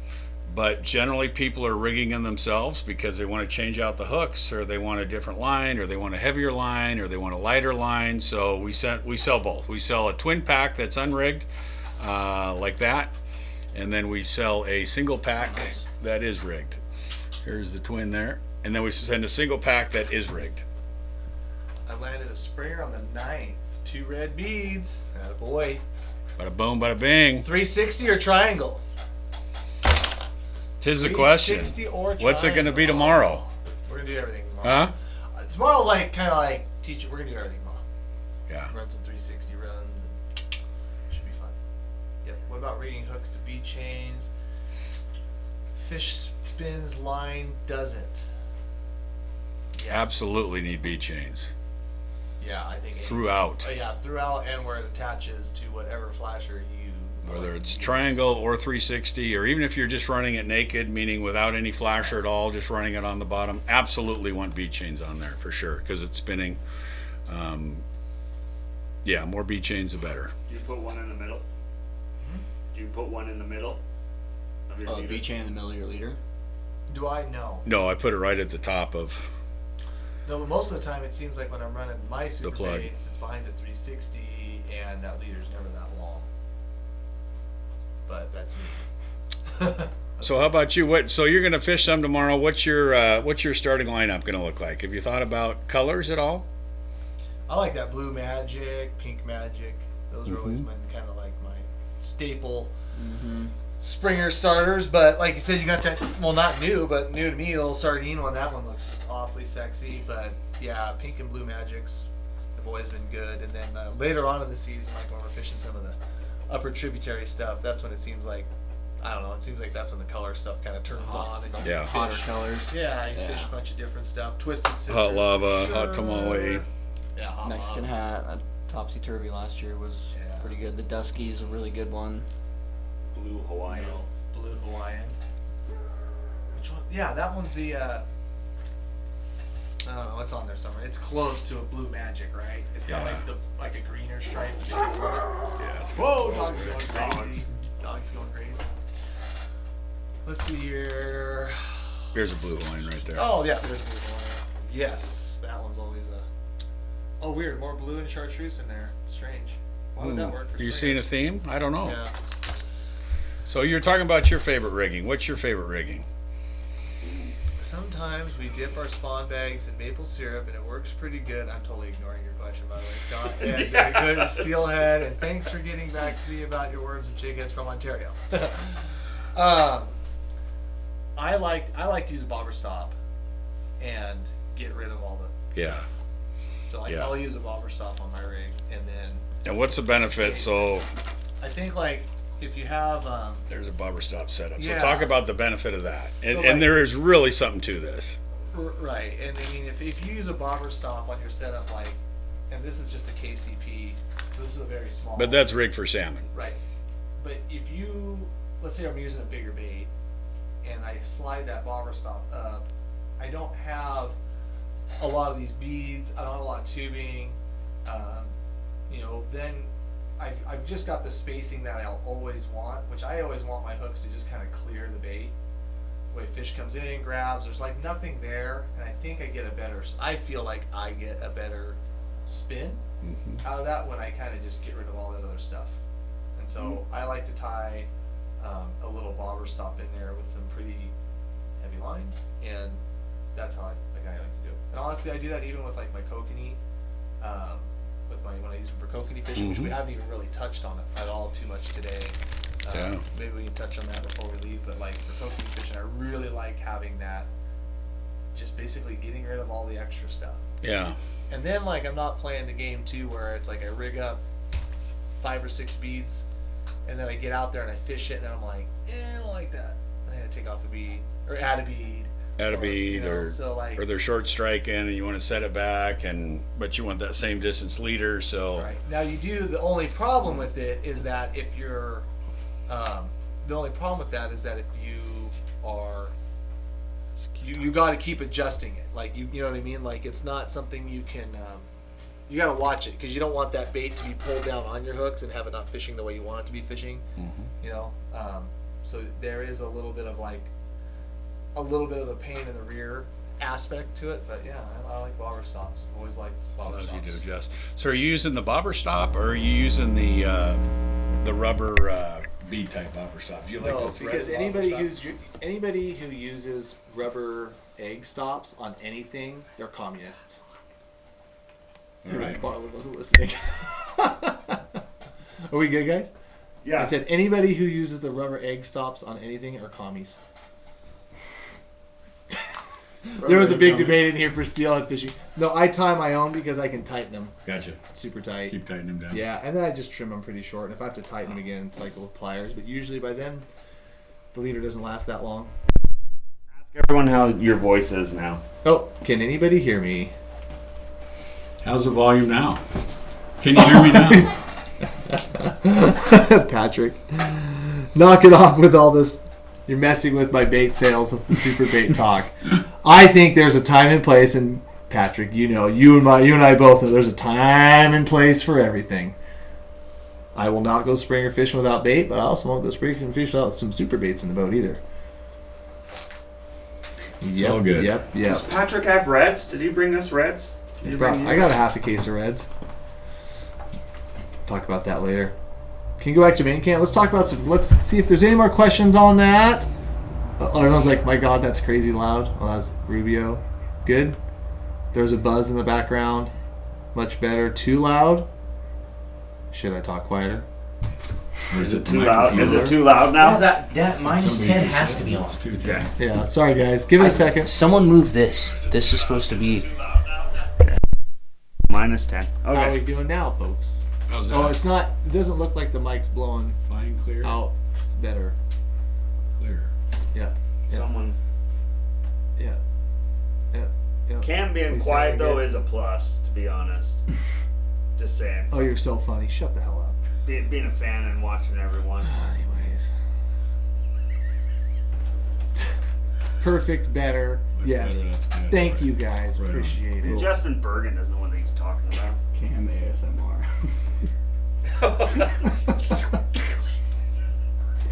but generally people are rigging them themselves because they want to change out the hooks, or they want a different line, or they want a heavier line, or they want a lighter line. So we sell both. We sell a twin pack that's unrigged, like that, and then we sell a single pack that is rigged. Here's the twin there, and then we send a single pack that is rigged. I landed a springer on the 9th. 2 red beads. Attaboy. Bada boom, bada bing. 360 or triangle? Tis the question. 360 or What's it going to be triangle? tomorrow? We're gonna do everything tomorrow. Huh? Tomorrow, like kind of like teach. We're gonna do everything tomorrow. Yeah. Run some 360 runs. And should be fun. Yep. What about reading hooks to bead chains? Fish spins, line doesn't. Yes. Absolutely need bead chains. Yeah, I think Throughout. yeah, throughout, and where it attaches to whatever flasher you. Whether it's triangle or 360, or even if you're just running it naked, meaning without any flasher at all, just running it on the bottom, absolutely want bead chains on there for sure, because it's spinning. Yeah, more bead chains the better. Do you put one in the middle? Do you put one in the middle of your leader? bead chain in the middle of your leader. Do I know? No, I put it right at the top of No, but most of the time it seems like when I'm running my super plug. baits, it's behind a 360, and that leader's never that long. But that's me. So how about you? So you're going to fish some tomorrow. What's your starting lineup going to look like? Have you thought about colors at all? I like that blue magic, pink magic. Those are always my kind of like my staple Springer starters. But like you said, you got that, well, not new, but new to me, the little sardine one. That one looks just awfully sexy. But yeah, pink and blue magics have always been good. And then later on in the season, like when we're fishing some of the upper tributary stuff, that's when it seems like I don't know. It seems like that's when the color stuff kind of turns on. And Yeah. Hotter colors. Yeah, you fish a bunch of different stuff. Twisted Sisters. Hot lava, for hot sure. tamale. Yeah, hot Mexican lava. hat. Topsy Turvy last year was Yeah. pretty good. The Dusky is a really good one. Blue Hawaiian. Blue Hawaiian. Which one? Yeah, that one's the. I don't know. It's on there somewhere. It's close to a Blue Magic, right? It's got like a greener stripe. Yeah, it's Whoa, dog's going crazy. Dog's going crazy. Let's see here. Here's a blue line right there. Oh yeah, there's a blue one. Yes, that one's always a. Oh, weird. More blue and chartreuse in there. Strange. Why would that work for You seeing a springers? theme? I don't know. Yeah. So you're talking about your favorite rigging. What's your favorite rigging? Sometimes we dip our spawn bags in maple syrup and it works pretty good. I'm totally ignoring your question, by the way, Scott. And very good steelhead. And thanks for getting back to me about your worms and chickens from Ontario. I like to use a bobber stop and get rid of all the Yeah. So like I'll use a bobber stop on my rig, and then And what's the benefit? So I think like if you have there's a bobber stop setup. So Yeah. talk about the benefit of that. And, So, like- and there is really something to this. right, and I mean if you use a bobber stop on your setup, like, and this is just a KCP, so this is a very small. But that's rigged for salmon. Right, but if you let's say I'm using a bigger bait, and I slide that bobber stop up, I don't have a lot of these beads. I don't have a lot of tubing. Then I've just got the spacing that I'll always want, which I always want my hooks to just kind of clear the bait. The way fish comes in, grabs, there's like nothing there, and I think I feel like I get a better spin out of that when I kind of just get rid of all that other stuff. And so I like to tie a little bobber stop in there with some pretty heavy line, and that's how I like to do it. And honestly, I do that even with like my kokanee, when I use them for kokanee fishing, which we haven't even really touched on it at all too much today. Yeah. Maybe we can touch on that before we leave. But like for kokanee fishing, I really like having that, just basically getting rid of all the extra stuff. Yeah. And then like I'm not playing the game too, where it's like I rig up 5 or 6 beads, and then I get out there and I fish it, and then I'm like, I don't like that. I gotta take off a bead or add a bead. Add a bead, or they're short striking and you want to set it back, but you want that same distance leader. So right now you do. The only problem with it is that if you're, the only problem with that is that if you are, you got to keep adjusting it. Like you know what I mean. Like it's not something you can. You got to watch it because you don't want that bait to be pulled down on your hooks and have it not fishing the way you want it to be fishing. You know, so there is a little bit of a pain in the rear aspect to it, but yeah, I like bobber stops. I've always liked bobber as stops. you do, Jess. So are you using the bobber stop, or are you using the rubber bead type bobber stop? Do you like No, the thread because bobber stop? anybody who uses rubber egg stops on anything, they're communists. All right. Bartlett wasn't listening. Are we good, guys? Yeah. I said anybody who uses the rubber egg stops on anything are commies. There was a big debate in here for steelhead fishing. No, I tie my own because I can tighten them Gotcha. super tight. Keep tightening them down. Yeah, and then I just trim them pretty short. And if I have to tighten them again, cycle with pliers. But usually by then, the leader doesn't last that long. Ask everyone how your voice is now. Oh, can anybody hear me? How's the volume now? Can you hear me now? Patrick, knock it off with all this. You're messing with my bait sales with the super bait talk. I think there's a time and place, and Patrick, you know, you and I both know there's a time and place for everything. I will not go springer fishing without bait, but I also won't go springer fishing without some super baits in the boat either. It's all good. Yep. Does Patrick have reds? Did he bring us reds? I got a half a case of reds. Talk about that later. Can you go back to main camp? Let's talk about some. Let's see if there's any more questions on that. Everyone's like, "My God, that's crazy loud." Well, that's Rubio. Good. There's a buzz in the background. Much better. Too loud. Should I talk quieter? Or Is it too loud? Is it too loud now? No, that minus 10 has to be on. Okay. Yeah. Sorry, guys. Give it a second. Someone move this. This is supposed to be. Minus 10. How are we Okay. doing now, folks? How's that? Oh, it's not. It doesn't look like the mic's blowing Fine, clear. out better. clear. Yeah. Someone Yeah. Yeah. Yeah. Cam being We say quiet that though again. is a plus, to be honest. Just saying. Oh, you're so funny. Shut the hell up. Being a fan and watching everyone. Anyways. Perfect, better. Much Yes. better, that's good. Thank Right. you guys. Right on. Appreciate it. Justin Bergen doesn't know what he's talking about. Cam ASMR.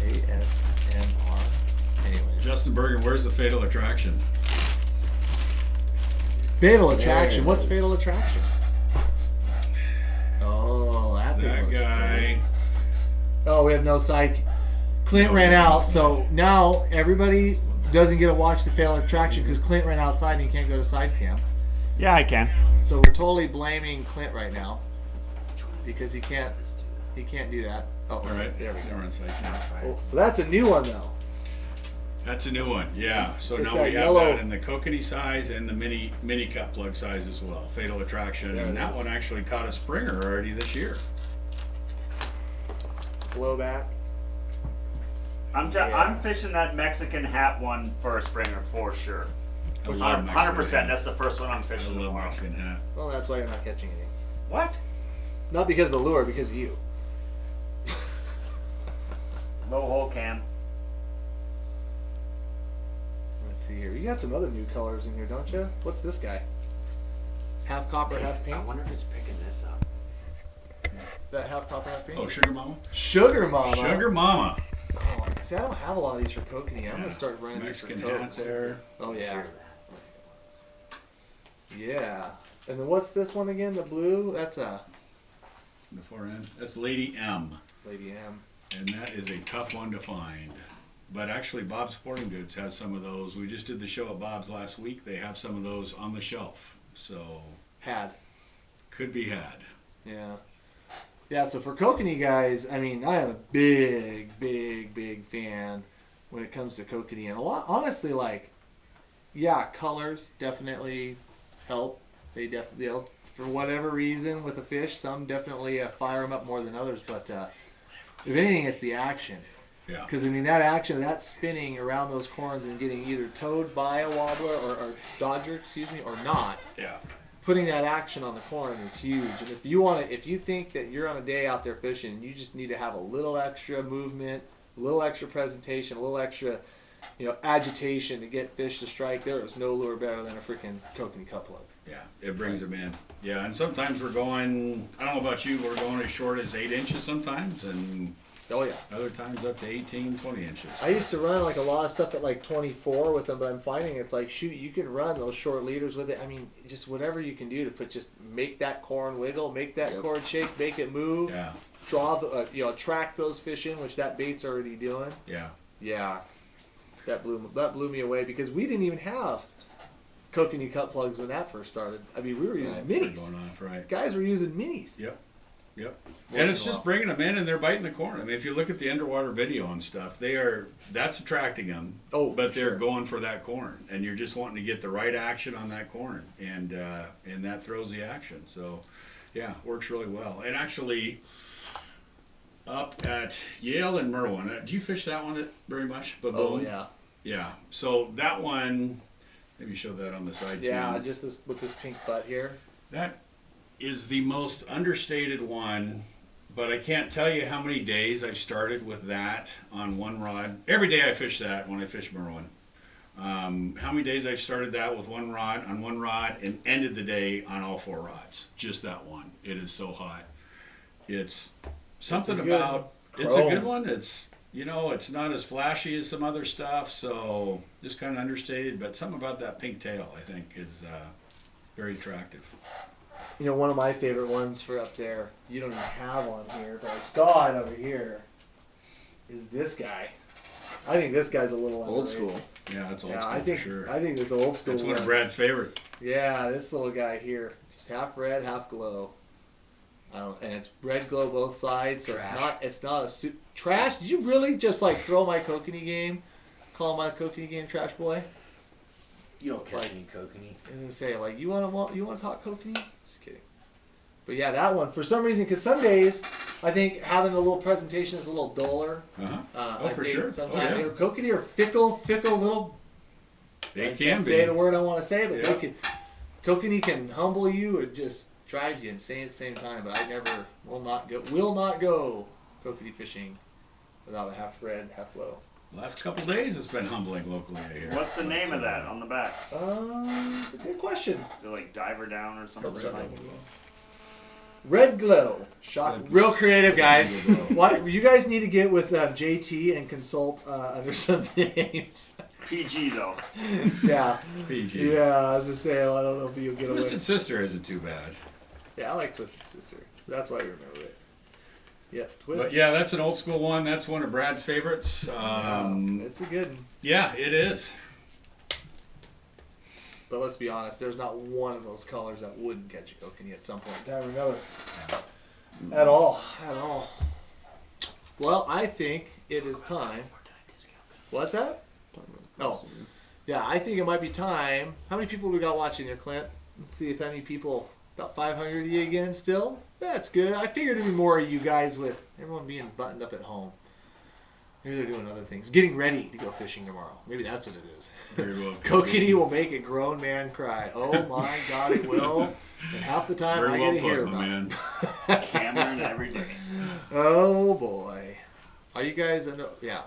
ASMR. Anyways. Justin Bergen, where's the Fatal Attraction? Fatal Attraction. it What's is. Fatal Attraction? Oh, that thing That looks guy. cool. Oh, we have no side. Clint ran out, so now everybody doesn't get to watch the Fatal Attraction because Clint ran outside and he can't go to side cam. Yeah, I can. So we're totally blaming Clint right now because he can't do that. Oh, All right. there we go. We're on site now. Oh, so that's a new one though. That's a new one, yeah. So It's now that we have yellow- that in the kokanee size and the mini cut plug size as well. Fatal Attraction, There and it that is. one actually caught a springer already this year. Blowback. I'm fishing that Mexican hat one for a springer for sure. I love 100%. Mexican That's the first one I'm hat. I fishing love tomorrow. Mexican hat. Well, that's why you're not catching anything. What? Not because of the lure, because of you. Low hole Cam. Let's see here. You got some other new colors in here, don't you? What's this guy? Half copper, half pink. I wonder if it's picking this up. That half copper, half pink. Oh, Sugar Mama? Sugar Mama. Sugar Mama. Oh, see, I don't have a lot of these for kokanee. I'm gonna start running Mexican these for hat Coke. there. Oh yeah. Yeah. And then what's this one again? The blue? That's a The far end. That's Lady M. Lady M. And that is a tough one to find. But actually, Bob's Sporting Goods has some of those. We just did the show at Bob's last week. They have some of those on the shelf. So, Had. could be had. Yeah. Yeah, so for kokanee guys, I mean, I am a big fan when it comes to kokanee. And a lot, honestly, like, yeah, colors definitely help. They definitely, for whatever reason with a fish, some definitely fire them up more than others. But if anything, it's the action. Yeah. Because, I mean, that action, that spinning around those corns and getting either towed by a wobbler or dodger, or not. Yeah. Putting that action on the corn is huge. And if you think that you're on a day out there fishing, you just need to have a little extra movement, a little extra presentation, a little extra, agitation to get fish to strike. There is no lure better than a freaking kokanee cut plug. Yeah, it brings them in. Yeah, and sometimes we're going, I don't know about you, we're going as short as 8 inches sometimes, and Oh yeah. other times up to 18, 20 inches. I used to run like a lot of stuff at like 24 with them, but I'm finding it's like, shoot, you can run those short leaders with it. I mean, just whatever you can do to make that corn wiggle, make that corn shake, make it move, Yeah, draw the, attract those fish in, which that bait's already doing. yeah. Yeah, that blew me away because we didn't even have kokanee cut plugs when that first started. I mean, we were using Started minis. going off, right. Guys were using minis. Yep. And it's just bringing them in and they're biting the corn. I mean, if you look at the underwater video and stuff, that's attracting them. Oh, but they're sure. going for that corn, and you're just wanting to get the right action on that corn, and that throws the action. So, yeah, works really well. And actually, up at Yale and Merwin, do you fish that one very much? Oh Baboon? yeah. Yeah. So that one, maybe show that on the side. Yeah, cam. just with this pink butt here. That is the most understated one, but I can't tell you how many days I've started with that on one rod. Every day I fish that when I fish Merwin. How many days I've started that with one rod and ended the day on all 4 rods. Just that one. It is so hot. It's something It's a good about, it's a chrome. good one. It's, it's not as flashy as some other stuff, so just kind of understated, but something about that pink tail I think is very attractive. One of my favorite ones for up there, you don't even have on here, but I saw it over here, is this guy. I think this guy's a little Old underrated. school. Yeah, that's old Yeah, school I think for sure. I think this old school. That's one of ones. Brad's favorite. Yeah, this little guy here, just half red, half glow. And it's red glow both sides, so it's not a trash. Did you really just throw my kokanee game? Call my kokanee game trash boy? You don't catch any kokanee. I was gonna say you want to talk kokanee? Just kidding. But yeah, that one for some reason, because some days I think having a little presentation is a little duller. Oh, I for think sure. Sometimes, Oh, yeah. you know, kokanee are fickle little. They I can can't be. say the word I want to say, but Yeah. they can. Kokanee can humble you or just drive you insane at the same time. But I never will not go kokanee fishing without a half red, half low. Last couple days, it's been humbling locally here. What's the name of that on the back? It's a good question. Is it like diver down or something? like Red glow. Shock. Red glow. Real creative, guys. Red glow. Why you guys need to get with JT and consult under some names. PG though. Yeah. PG. Yeah, as I say, I don't know if you'll get away. Twisted Sister isn't too bad. Yeah, I like Twisted Sister. That's why I remember it. Yeah, Twist. But yeah, that's an old school one. That's one of Brad's favorites. It's a good one. Yeah, it is. But let's be honest, there's not one of those colors that wouldn't catch a kokanee at some point in time or another. At all. Well, I think it is time. What's that? Oh, yeah, I think it might be time. How many people we got watching here, Clint? Let's see if any people. About 500 of you again still? That's good. I figured it'd be more of you guys with everyone being buttoned up at home. Maybe they're doing other things. Getting ready to go fishing tomorrow. Maybe that's what it is. Very well. Kokanee will make a grown man cry. Oh my God, it will. And half the time Very I well get to hear put, my about man. it. Cameron every day. Oh boy. Are you guys yeah.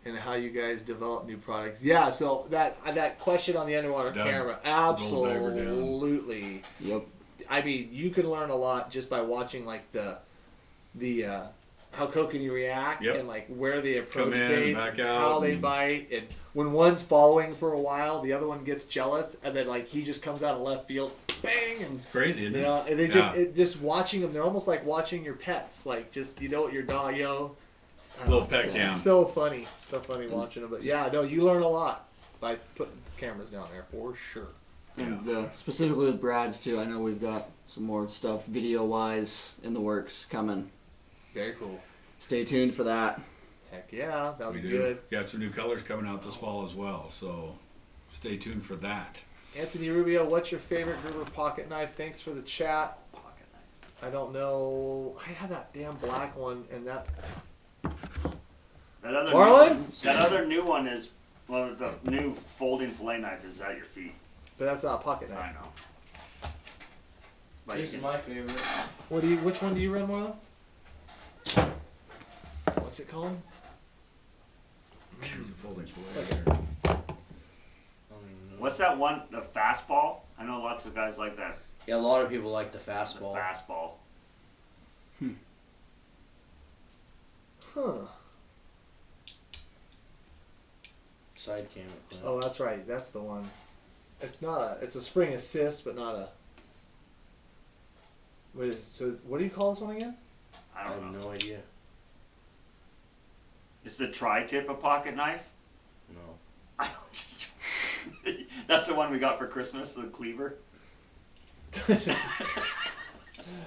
And how you guys develop new products. Yeah, so that question on the underwater Done. camera, Gold dagger down. absolutely. Yep. I mean, you can learn a lot just by watching like the how kokanee react Yep. and like where they approach Come in, baits, back out, how they and- bite, and when one's following for a while, the other one gets jealous, and then like he just comes out of left field, bang, and It's crazy, isn't you it? know, and they Yeah. just watching them. They're almost like watching your pets, like just you know what your dog, Little pet cam. So funny watching them. But yeah, no, you learn a lot by putting cameras down there for sure. And specifically with Brad's too, I know we've got some more stuff video-wise in the works coming. Very cool. Stay tuned for that. Heck yeah, that'll We be do. good. Got some new colors coming out this fall as well, so stay tuned for that. Anthony Rubio, what's your favorite Gerber pocket knife? Thanks for the chat. Pocket knife. I don't know. I had that damn black one, and that. That other Marlon? New one, that other new one is the new folding fillet knife is at your feet. But that's not a pocket I knife. know. But This you is can- my favorite. Which one do you run, Marlon? What's it called? Here's a folding fillet It's like there. What's that one? The fastball. I know lots of guys like that. Yeah, a lot of people like the The fastball. fastball. Huh. Side cam. at Clint. Oh, that's right. That's the one. It's not a. It's a spring assist, but not a. What do you call this one again? I I don't have know. no idea. Is the tri-tip a pocket knife? No. I don't just. That's the one we got for Christmas, the cleaver.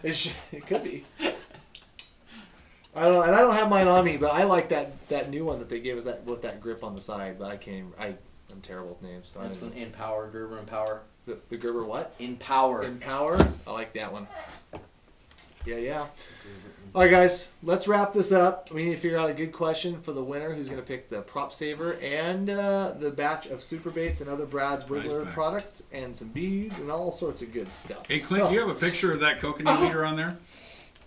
It could be. I don't know, and I don't have mine on me, but I like that new one that they gave us that with that grip on the side. But I can't. Even, I'm terrible with names. So I That's don't from know. Empower, Gerber Empower. The Gerber what? Empower. Empower. I like that one. Yeah. All right, guys, let's wrap this up. We need to figure out a good question for the winner, who's going to pick the Prop Saver and the batch of super baits and other Brad's Wiggler pack. products and some beads and all sorts of good stuff. Hey, Clint, do you have a picture of that kokanee leader on there?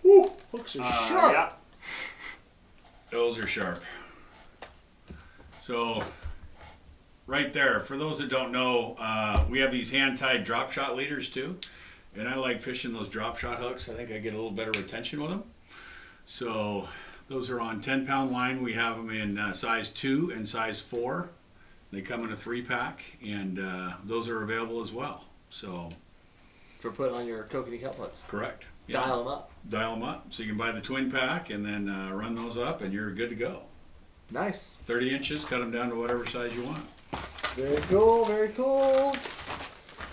Woo, hooks are sharp. Yeah. Those are sharp. So, right there, for those that don't know, we have these hand-tied drop shot leaders too. And I like fishing those drop shot hooks. I think I get a little better retention with them. So, those are on 10-pound line. We have them in size 2 and size 4. They come in a 3-pack, and those are available as well. So, For putting on your kokanee kelp hooks. correct. Dial them up. Dial them up. So you can buy the twin pack and then run those up, and you're good to go. Nice. 30 inches, cut them down to whatever size you want. Very cool, very cool.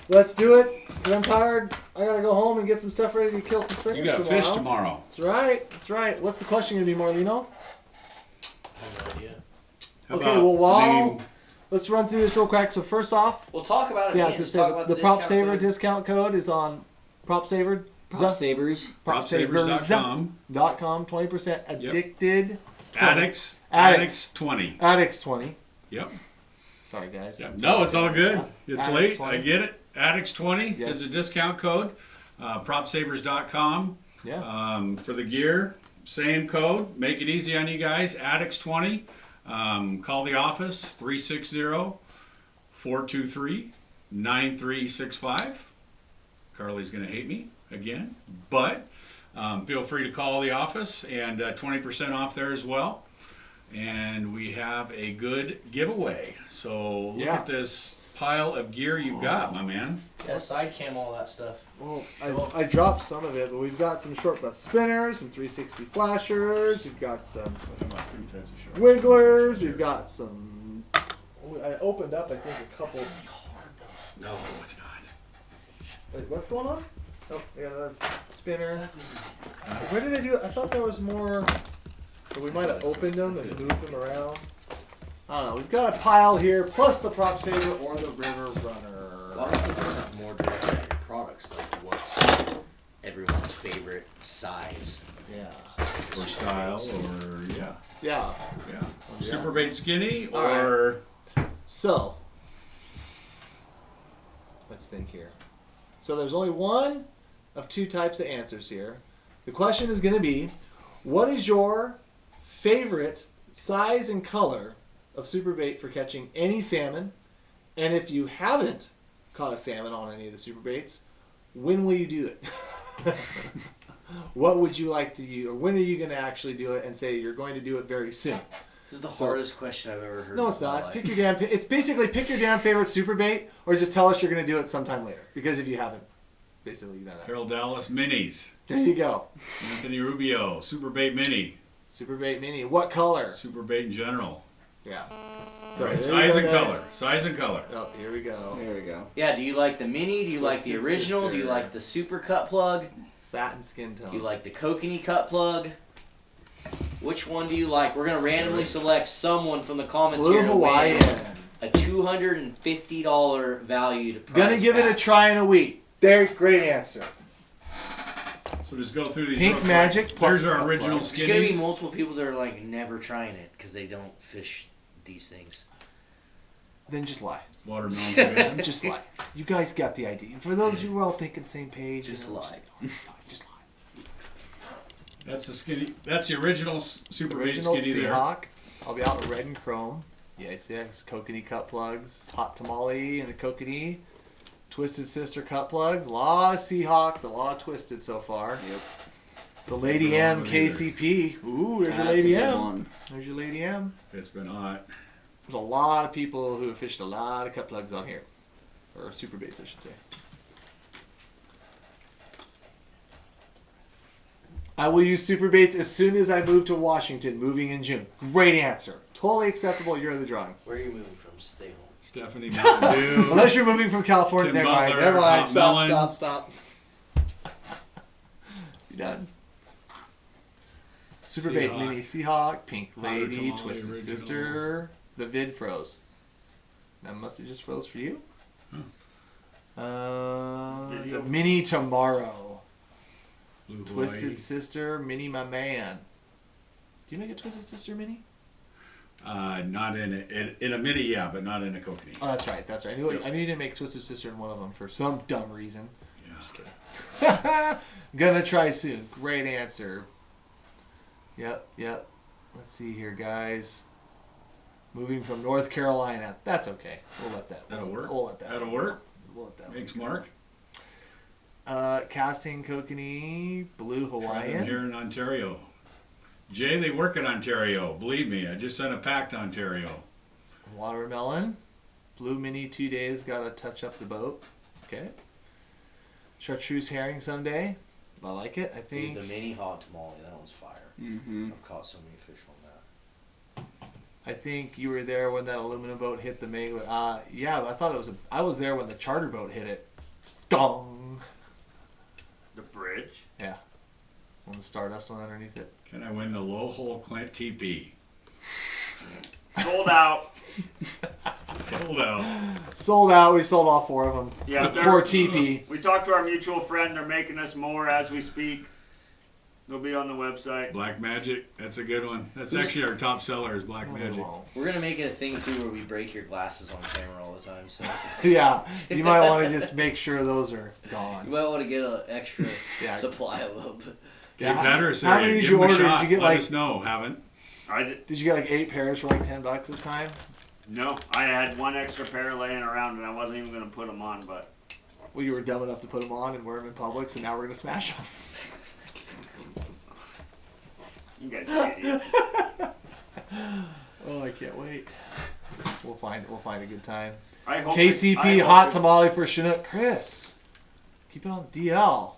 Let's do it. 'Cause I'm tired. I gotta go home and get some stuff ready to kill some fish You got tomorrow. fish tomorrow. That's right. That's right. What's the question gonna be, Marlino? I have no idea. How Okay, about well, while name- let's run through this real quick. So first off, We'll talk about it. yeah, again. so Let's talk say about the Prop discount Saver code. discount code is on Prop Savers. PropSavers.com. .com, 20% addicted. Addicts 20. Addicts 20. Yep. Sorry, guys. Yep. No, it's all good. Yeah. It's Addicts late. 20. I get it. Addicts 20 Yes. is the discount code. PropSavers.com. Yeah. For the gear, same code. Make it easy on you guys. Addicts 20. Call the office 360-423-9365. Carly's going to hate me again, but feel free to call the office, and 20% off there as well. And we have a good giveaway. So look at this pile of gear you've got, my man. Yeah, side cam, all that stuff. Well, I dropped some of it, but we've got some short bus spinners, some 360 flashers, we've got some wigglers, we've got some. I opened up, I think, a couple. No, it's not. Wait, what's going on? Oh, they got another spinner. Where did they do it? I thought there was more. But we might have opened them and moved them around. I don't know. We've got a pile here, plus the Prop Saver or the River Runner. I was thinking something more direct at your products, like what's everyone's favorite size. Yeah. Or style, or Yeah. yeah. Superbait skinny, All right. or So, let's think here. So there's only one of two types of answers here. The question is going to be, what is your favorite size and color of superbait for catching any salmon? And if you haven't caught a salmon on any of the superbaits, when will you do it? What would you like to use, or when are you going to actually do it and say you're going to do it very soon? This is the hardest question I've ever heard. No, it's not. It's pick your damn. It's basically pick your damn favorite superbait, or just tell us you're going to do it sometime later. Because if you haven't, basically you know that. Harold Dallas minis. There you go. Anthony Rubio, Superbait Mini. Superbait mini. What color? Superbait in general. Yeah. So there size you and go, guys. color. Size and color. Oh, here we go. There we go. Yeah, do you like the mini? Do you like the Twisted original? Do you Sister. like the super cut plug? Fat and skin tone. Do you like the kokanee cut plug? Which one do you like? We're gonna randomly select someone from the comments Blue here to Hawaiian. win a $250 valued prize Gonna give it a pack. try in a week. There, great answer. So just go through these. Pink real quick. Magic There's our plug. original There's gonna be skinnies. multiple people that are like never trying it because they don't fish these things. Then just lie. Watermelon tomato. Just lie. You guys got the idea. For those of you who are all thinking same page, Just you know, lie. Just lie. That's the skinny. That's the original Superbait Original skinny there. Seahawk. I'll be out with red and chrome. Yeah, it's kokanee cut plugs, hot tamale and the kokanee, Twisted Sister cut plugs. A lot of Seahawks, a lot of Twisted so far. Yep. The Lady M KCP. Ooh, there's your That's Lady a good M. one. There's your Lady M. It's been hot. There's a lot of people who have fished a lot of cut plugs on here, or super baits, I should say. I will use super baits as soon as I move to Washington, moving in June. Great answer. Totally acceptable. You're the drawing. Where are you moving from? Stay home. Stephanie Mountain Dew. Unless you're moving from California. Tim Never mind. Butler, Never mind. Hot Stop, Melon. stop. You done? Super bait Seahawk. mini Seahawk, Pink Hotter Lady, Tamale Twisted original. Sister. The vid froze. That must have just froze for you. The mini Tomorrow. Blue Twisted Hawaii. Sister, Mini My Man. Do you make a Twisted Sister mini? Not in a mini, yeah, but not in a kokanee. Oh, that's right. That's right. I knew you didn't make Twisted Sister in one of them for some dumb reason. Yeah. Just kidding. Gonna try soon. Great answer. Yep. Let's see here, guys. Moving from North Carolina. That's okay. We'll let that. That'll work. We'll let that. That'll work. We'll let that. Thanks, Mark. Casting kokanee, Blue Try them Hawaiian. here in Ontario. Jay, they work in Ontario. Believe me, I just sent a pack to Ontario. Watermelon. Blue Mini 2 days. Gotta touch up the boat. Okay. Chartreuse herring someday. I like it. I think. Dude, the mini hot tamale, that one's fire. Mm-hmm. I've caught so many fish on that. I think you were there when that aluminum boat hit the main. Yeah, but I thought it was. I was there when the charter boat hit it. Dong. The bridge. Yeah. When the stardust went underneath it. Can I win the low hole Clint TP? Sold out. Sold out. Sold out. We sold all 4 of them. Yeah, For TP. We talked to our mutual friend. They're making us more as we speak. They'll be on the website. Black Magic, that's a good one. That's actually our top seller is Black Magic. We're gonna make it a thing too, where we break your glasses on camera all the time. So Yeah, you might want to just make sure those are you gone. might want to get an extra Yeah. supply of them. Get better, How many did give you them a order? shot. Did you get Let like? us know. Haven't. Did you get like 8 pairs for like $10 this time? No, I had 1 extra pair laying around, and I wasn't even going to put them on, but... Well, you were dumb enough to put them on and wear them in public, so now we're gonna smash them. You guys are idiots. Oh, I can't wait. We'll find a good time. I hope KCP hot tamale for Chinook. Chris, keep it on the DL.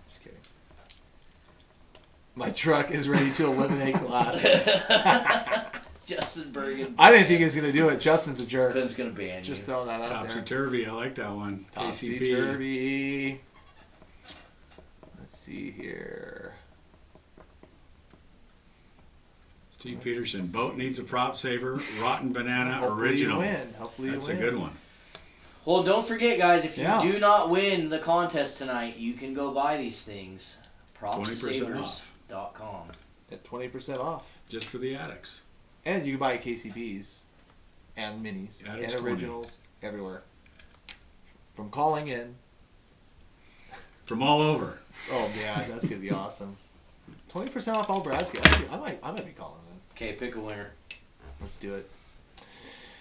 Just kidding. My truck is ready to eliminate glasses. Justin Bergen. I didn't think he was gonna do it. Justin's a jerk. Clint's gonna ban Just you. throwing that out Topsy there. turvy, I like that one. Topsy KCP. turvy. Let's see here. Steve Peterson, boat needs a prop saver, rotten banana original. You win. Hopefully That's you a win. good one. Well, don't forget, guys, if you Yeah. do not win the contest tonight, you can go buy these things. 20% off. PropSavers.com. At 20% off. Just for the addicts. And you can buy KCBs and minis Yeah, and it's 20. originals everywhere. From calling in. From all over. Oh yeah, that's gonna be awesome. 20% off all Brad's. I might be calling in. Okay, pick a winner. Let's do it.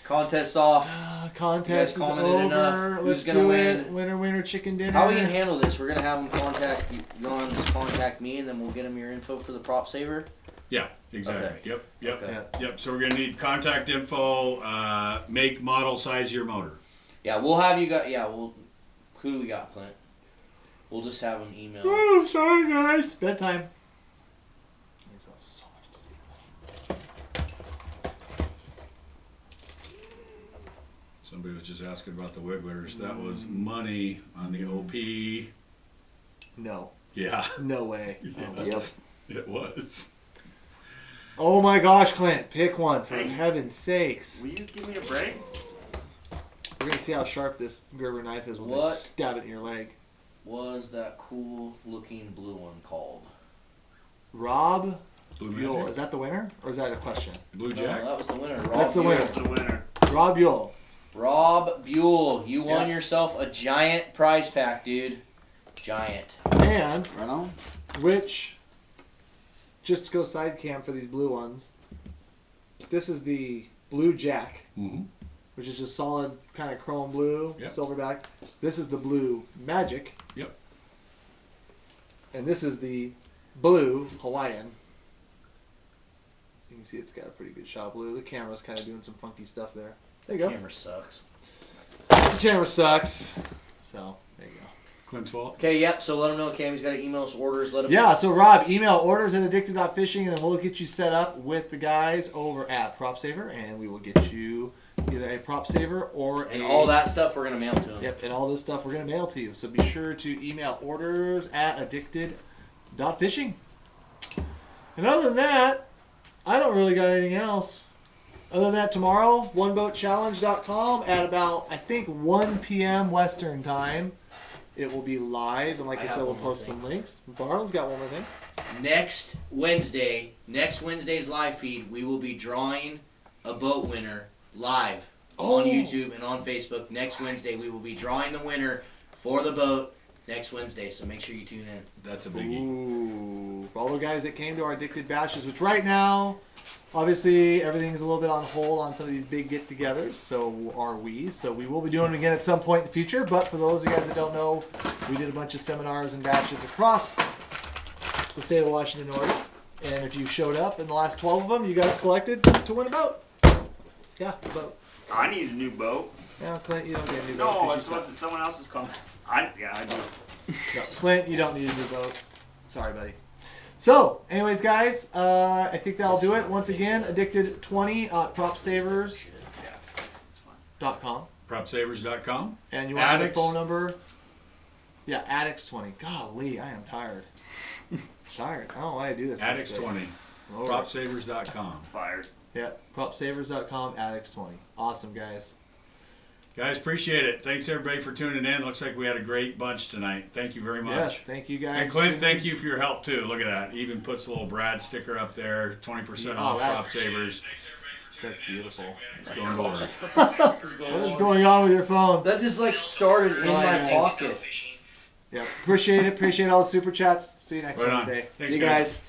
Contest off. Contest is You guys commented enough. over. Who's Let's gonna do win? it. Winner, winner, chicken dinner. How are we gonna handle this? We're gonna have them contact you. You're gonna just contact me, and then we'll get them your info for the prop saver. Yeah, exactly. Okay. Yep. Okay. Yep. So we're gonna need contact info, make, model, size of your motor. Yeah, we'll have you guys. Yeah, we'll. Who do we got, Clint? We'll just have them email. Oh, sorry guys. Bedtime. So much to do. Somebody was just asking about the wigglers. That was money on the OP. No. Yeah. No way. Yes. It was. Oh my gosh, Clint. Pick one for Hey. heaven's sakes. Will you give me a break? We're gonna see how sharp this Gerber knife is when I What? stab it in your leg. Was that cool looking blue one called? Rob Blue Buell. Magic. Is that the winner? Or is that a question? Blue No, Jack. that was the winner. Rob That's the Buell. winner. That's the winner. Rob Buell. Rob Buell, you won Yeah. yourself a giant prize pack, dude. Giant. And Right on. which, just to go side cam for these blue ones, this is the Blue Jack, Mm-hmm. which is just solid kind of chrome blue, Yep. silverback. This is the Blue Magic. Yep. And this is the Blue Hawaiian. You can see it's got a pretty good shot of blue. The camera's kind of doing some funky stuff there. There you go. Camera sucks. The camera sucks. So, there you go. Clint's fault. Okay, yep. So let him know. Cammy's got to email us orders. Let him. Yeah, so Rob, email orders@addicted.fishing, and then we'll get you set up with the guys over at Prop Saver, and we will get you either a Prop Saver or And a... all that stuff we're gonna mail to him. Yep, and all this stuff we're going to mail to you. So be sure to email orders@addicted.fishing. And other than that, I don't really got anything else. Other than that, tomorrow, oneboatchallenge.com at about, I think, 1 p.m. Western time. It will be live, and like I I said, have we'll one more post thing. some links. Barlon's got one more thing. Next Wednesday's live feed, we will be drawing a boat winner live on YouTube and on Facebook. Next Wednesday, we will be drawing the winner for the boat next Wednesday. So make sure you tune in. That's a biggie. Ooh. For all the guys that came to our Addicted Bashes, which right now, obviously, everything's a little bit on hold on some of these big get-togethers, so are we. So we will be doing them again at some point in the future, but for those of you guys that don't know, we did a bunch of seminars and bashes across the state of Washington, Oregon. And if you showed up in the last 12 of them, you got selected to win a boat. Yeah, a boat. I need a new boat. Yeah, Clint, you don't get a new boat. No, 'cause it's you what someone else is coming. Yeah, I do. No, Clint, you don't need a new boat. Sorry, buddy. So, anyways, guys, I think that'll do it. Once again, Addicted20 at propsavers.com. Propsavers.com. And you want the Addicts. phone number? Yeah, Addicts20. Golly, I am tired. Tired. I don't know why I do this. Addicts 20. Lord. Propsavers.com. Fired. Yeah, propsavers.com, Addicts20. Awesome, guys. Guys, appreciate it. Thanks everybody for tuning in. Looks like we had a great bunch tonight. Thank you very much. Yes, thank you guys. And Clint, thank you for your help too. Look at that. Even puts a little Brad sticker up there. 20% off Prop Savers. That's beautiful. It's going over. What is going on with your phone? That just like started in my pocket. Yeah, appreciate it. Appreciate all the super chats. See you next Right on. Wednesday. Thanks, See you guys.